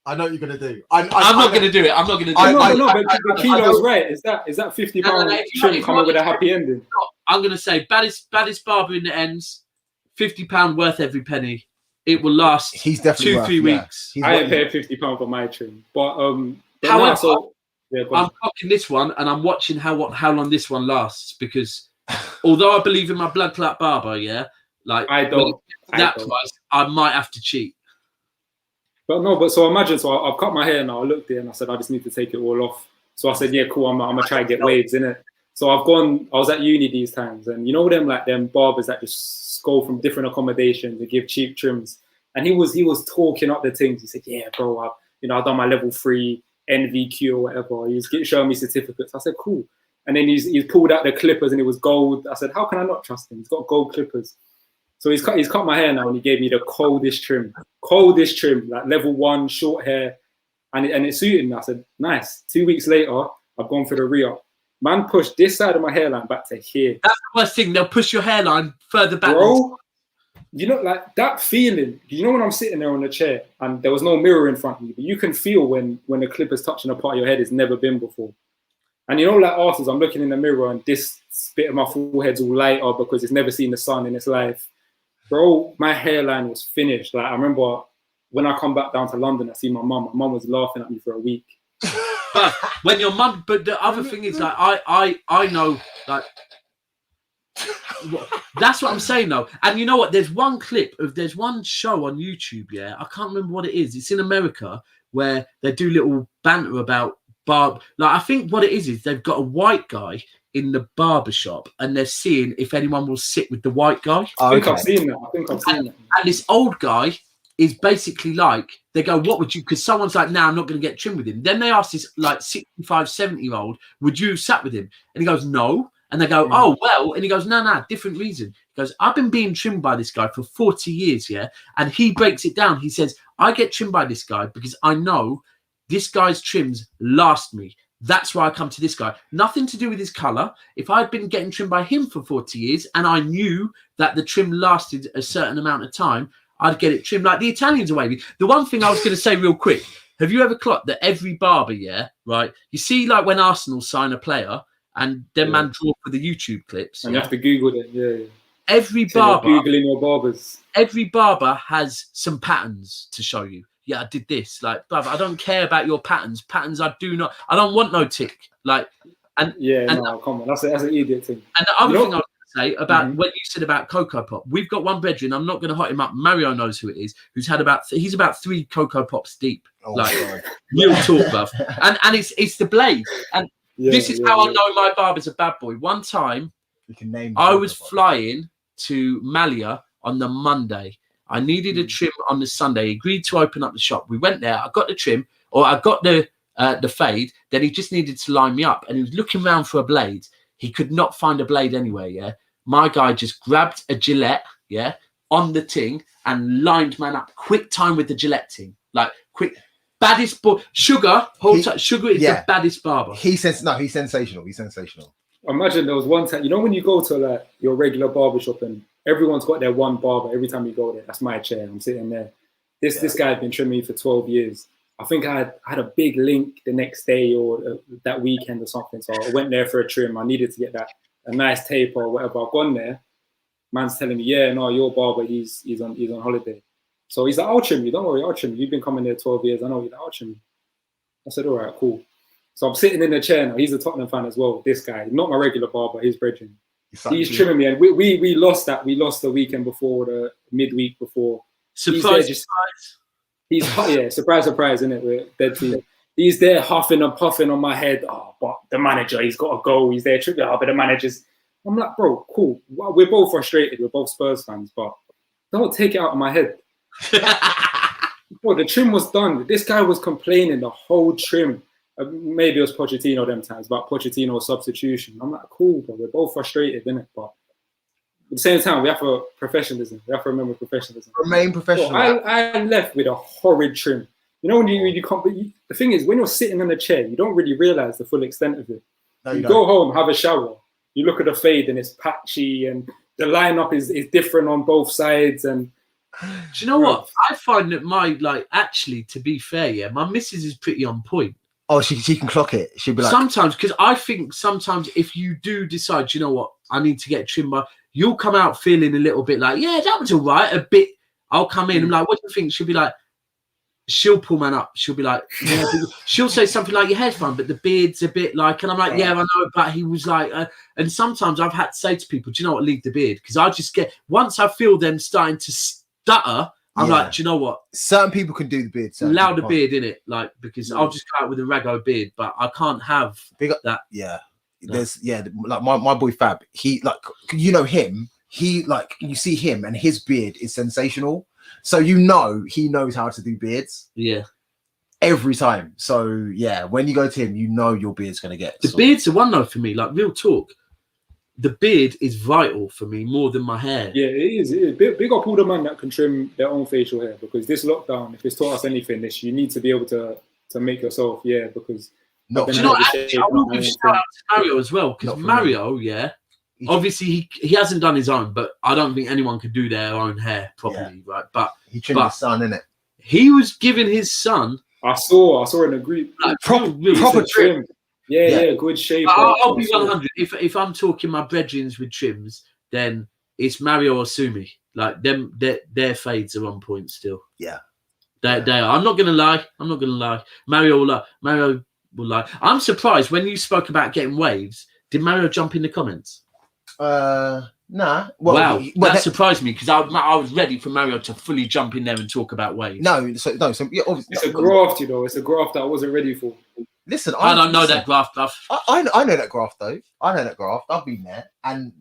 I know what you're gonna do. I'm not gonna do it. I'm not gonna do it. But the kilo's right. Is that £50 trim coming with a happy ending? I'm gonna say baddest barber in the ends, £50 worth every penny. It will last. He's definitely 2-3 weeks. I ain't paid £50 for my trim, but Yeah, go I'm on. clocking this one, and I'm watching how long this one lasts, because although I believe in my blood clot barber, yeah, like I don't. that price, I might have to cheat. But no, but so imagine, so I've cut my hair now. I looked there and I said, I just need to take it all off. So I said, yeah, cool. I'm gonna try and get waves in it. So I was at uni these times, and you know them like them barbers that just go from different accommodations and give cheap trims. And he was talking up the things. He said, yeah, bro, I've done my level 3 NVQ or whatever. He was showing me certificates. I said, cool. And then he's pulled out the clippers and it was gold. I said, how can I not trust him? He's got gold clippers. So he's cut my hair now, and he gave me the coldest trim, like level 1 short hair, and it suited me. I said, nice. 2 weeks later, I've gone for the re-up. Man pushed this side of my hairline back to here. That's the worst thing. They'll push your hairline further back. Bro, you know, like that feeling. You know when I'm sitting there on the chair and there was no mirror in front of you, but you can feel when the clipper's touching a part of your head it's never been before. And you know, like afterwards, I'm looking in the mirror and this bit of my forehead's all lighter because it's never seen the sun in its life. Bro, my hairline was finished. Like I remember when I come back down to London, I see my mum. My mum was laughing at me for a week. But when your mum, but the other thing is, like I know, like that's what I'm saying though. And you know what? There's one show on YouTube. Yeah, I can't remember what it is. It's in America where they do little banter about barb. Like I think what it is they've got a white guy in the barber shop and they're seeing if anyone will sit with the white guy. I think I've seen that. And this old guy is basically like, they go, what would you, because someone's like, nah, I'm not going to get trimmed with him. Then they ask this like 65, 70-year-old, would you sat with him? And he goes, no. And they go, oh, well. And he goes, no, different reason. He goes, I've been being trimmed by this guy for 40 years, yeah? And he breaks it down. He says, I get trimmed by this guy because I know this guy's trims last me. That's why I come to this guy. Nothing to do with his color. If I'd been getting trimmed by him for 40 years and I knew that the trim lasted a certain amount of time, I'd get it trimmed like the Italians are wavy. The one thing I was going to say real quick, have you ever clocked that every barber, yeah, right? You see like when Arsenal sign a player and then man draw for the YouTube clips. And you have to Google it, yeah. Every barber, Googling your barbers. Every barber has some patterns to show you. Yeah, I did this. Like, brother, I don't care about your patterns. I don't want no tick. Like, and no, come on, that's an idiot thing. And the other thing I was going to say about when you said about Cocoa Pop, we've got one brethren. I'm not going to hot him up. Mario knows who it is. Who's had he's about 3 Cocoa Pops deep. Real talk, bruv. And it's the blade. And this is how I know my barber's a bad boy. One time, I was flying to Malia on the Monday. I needed a trim on the Sunday. He agreed to open up the shop. We went there. I got the trim, or I got the fade. Then he just needed to line me up, and he was looking around for a blade. He could not find a blade anywhere. Yeah, my guy just grabbed a Gillette, yeah, on the ting and lined man up. Quick time with the Gillette ting, like quick. Baddest boy, Sugar. Sugar is the baddest barber. He's sensational. He's sensational. Imagine there was one time, you know, when you go to like your regular barbershop and everyone's got their one barber. Every time you go there, that's my chair. I'm sitting there. This guy had been trimming me for 12 years. I think I had a big link the next day or that weekend or something. So I went there for a trim. I needed to get a nice tape or whatever. I've gone there. Man's telling me, yeah, no, your barber, he's on holiday. So he's like, I'll trim you. Don't worry, I'll trim you. You've been coming there 12 years. I know. He's like, I'll trim you. I said, all right, cool. So I'm sitting in the chair now. He's a Tottenham fan as well. This guy, not my regular barber, his brethren. He's trimming me, and we lost that. We lost the weekend before, the midweek before. Surprise! Surprise, isn't it? We're dead team. He's there huffing and puffing on my head. Oh, but the manager, he's got to go. He's there trimming. Oh, but the manager's. I'm like, bro, cool. Well, we're both frustrated. We're both Spurs fans, but don't take it out of my head. Bro, the trim was done. This guy was complaining the whole trim. Maybe it was Pochettino them times, but Pochettino's substitution. I'm like, cool, but we're both frustrated, innit? But at the same time, we have professionalism. We have to remember professionalism. Remain professional. So I left with a horrid trim. You know, when you can't. The thing is, when you're sitting in a chair, you don't really realize the full extent of it. No, you go home, have a shower. You look at the fade, and it's patchy, and the lineup is different on both sides. And do you know what? I find that actually, to be fair, yeah, my missus is pretty on point. Oh, she can clock it. She'll be like sometimes, because I think sometimes if you do decide, you know what, I need to get trimmed, you'll come out feeling a little bit like, yeah, that was all right. A bit. I'll come in. I'm like, what do you think? She'll be like, she'll pull man up. She'll be like, yeah, she'll say something like, your hair's fine, but the beard's a bit like, and I'm like, yeah, I know, but he was like, and sometimes I've had to say to people, do you know what, leave the beard? Because I just get, once I feel them starting to stutter, I'm like, do you know what? Certain people can do the beard. Allow the beard in it, like, because I'll just go out with a rago beard, but I can't have that. Yeah. There's, like my boy Fab, he, like, you know him, he, like, you see him and his beard is sensational. So you know he knows how to do beards. Yeah. Every time. So yeah, when you go to him, you know your beard's gonna get the beard's the one though for me, like real talk. The beard is vital for me more than my hair. Yeah, it is. Big up all the man that can trim their own facial hair, because this lockdown, if it's taught us anything, this you need to be able to make yourself, because no, do you know, actually, I will give shout out to Mario as well, because Mario, obviously he hasn't done his own, but I don't think anyone could do their own hair properly, right? But he trimmed his son, innit? He was giving his son. I saw in a group like, proper trim. Yeah, good shape. I'll be 100. If I'm talking my brethrens with trims, then it's Mario or Sumi. Like them, their fades are on point still. Yeah, they are. I'm not gonna lie. Mario will lie. I'm surprised when you spoke about getting waves. Did Mario jump in the comments? Nah. Well, that surprised me because I was ready for Mario to fully jump in there and talk about waves. No. It's a graft, It's a graft that I wasn't ready for. Listen, I don't know that graft, Buff. I know that graft though. I know that graft. I've been there, and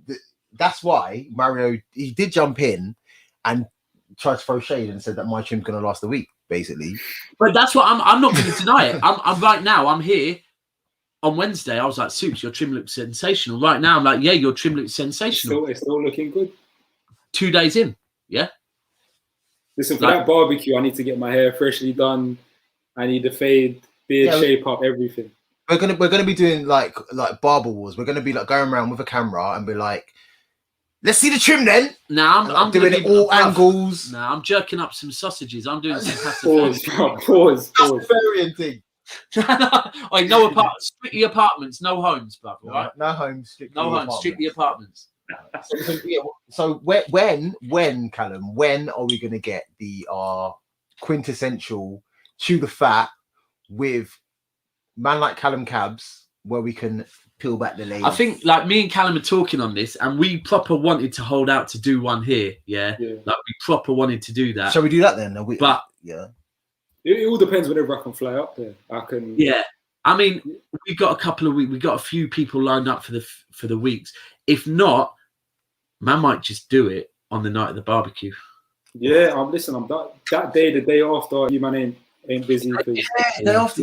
that's why Mario, he did jump in and try to throw shade and said that my trim's going to last a week, basically. But that's what I'm not going to deny it. I'm right now. I'm here on Wednesday. I was like, Soups, your trim looks sensational. Right now, I'm like, yeah, your trim looks sensational. It's still looking good. 2 days in, yeah. Listen, for that barbecue, I need to get my hair freshly done. I need the fade, beard shape up, everything. We're gonna be doing like barber wars. We're gonna be like going around with a camera and be like, let's see the trim then. Now I'm doing it all angles. Now I'm jerking up some sausages. I'm doing some pause. Pastafarian thing. Like no apartments, strictly apartments, no homes, brother. Right? No homes, strictly apartments. So when Callum, when are we gonna get the quintessential chew the fat with man like Callum Cabs, where we can peel back the layers? I think like me and Callum are talking on this, and we proper wanted to hold out to do one here. Yeah. Like we proper wanted to do that. Shall we do that then? It all depends whenever I can fly up there. I can. Yeah. I mean, we got a couple of weeks. We got a few people lined up for the weeks. If not, man might just do it on the night of the barbecue. Yeah, I'm that day, the day after, you man ain't busy. Day after,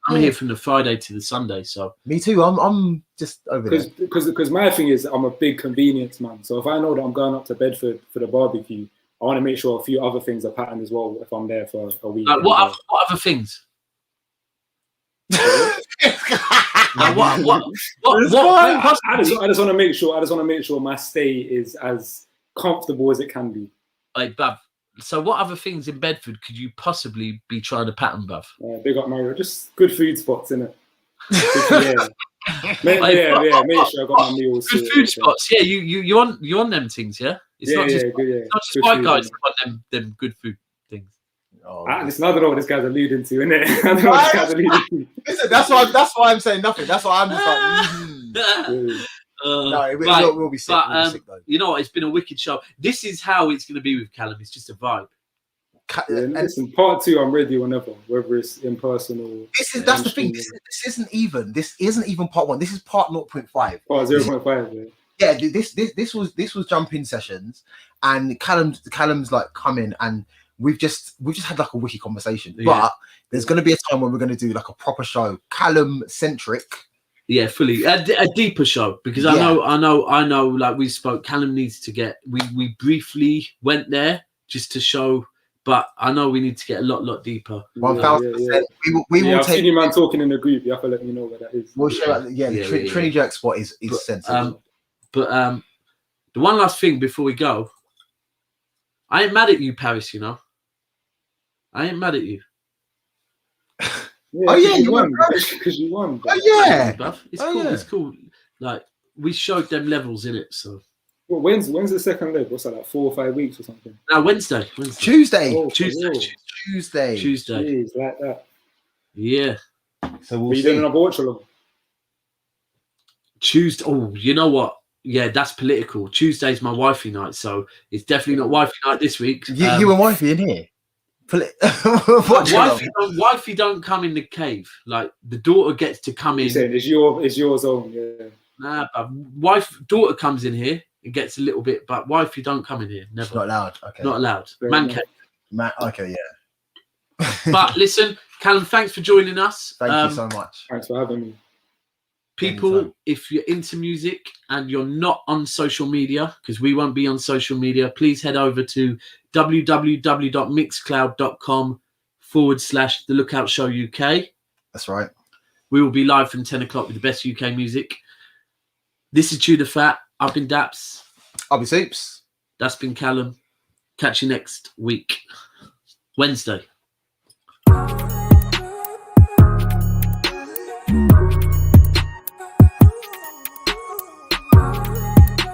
I'm here from the Friday to the Sunday, so me too. I'm just over there because my thing is I'm a big convenience man. So if I know that I'm going up to Bedford for the barbecue, I want to make sure a few other things are patterned as well if I'm there for a week. Like what other things? I just want to make sure my stay is as comfortable as it can be. Hey, Bav, so what other things in Bedford could you possibly be trying to pattern, Bav? Big up Mario, just good food spots, innit? Make sure I got my meals. Good food spots, yeah. You on them things, yeah? It's not just white guys that want them good food things. Listen, I don't know what this guy's alluding to, innit? I don't know what this guy's alluding to. Listen, that's why I'm saying nothing. That's why I'm just like. No, it will be sick. But, sick though. You know what? It's been a wicked show. This is how it's going to be with Callum. It's just a vibe. Listen, part 2, I'm ready whenever, whether it's in person or. That's the thing. This isn't even part 1. This is part 0.5. Part 0.5. Yeah, this was jump-in sessions, and Callum's like come in, and we've just had like a wiki conversation. Yeah. But there's going to be a time when we're going to do like a proper show, Callum centric. Yeah, fully a deeper show, because I know. Like we spoke, Callum needs to get. We briefly went there just to show, but I know we need to get a lot deeper. 1000%. We will I've take seen you man talking in the group. You have to let me know where that is. We'll share. Trini Jerk spot is sensitive. But the one last thing before we go, I ain't mad at you, Paris. You know, I ain't mad at you. You won because you won. Oh yeah, it's cool. Yeah. It's cool. Like we showed them levels in it, so Well, when's the second leg? What's that, like 4 or 5 weeks or something? No, Wednesday. Tuesday. Oh, Tuesday. oh, Tuesday. Jeez, like that. Yeah. So Are we'll you see. doing another watch along? Tuesday. Oh, you know what? Yeah, that's political. Tuesday's my wifey night, so it's definitely not wifey night this week. You and wifey in here. Watch Wifey don't come in the cave. Like the daughter gets to come You're in. saying it's your zone, yeah. Nah, but daughter comes in here and gets a little bit, but wifey don't come in here. It's Never. not allowed. Okay. Not allowed. Fair Man enough. cave. Okay, yeah. But listen, Callum, thanks for joining us. Thank you so much. Thanks for having me. People, Anytime. if you're into music and you're not on social media, because we won't be on social media, please head over to www.mixcloud.com/The Lookout Show UK. That's right. We will be live from 10 o'clock with the best UK music. This is Chew the Fat. I've been Daps. I'll be Soups. That's been Callum. Catch you next week. Wednesday.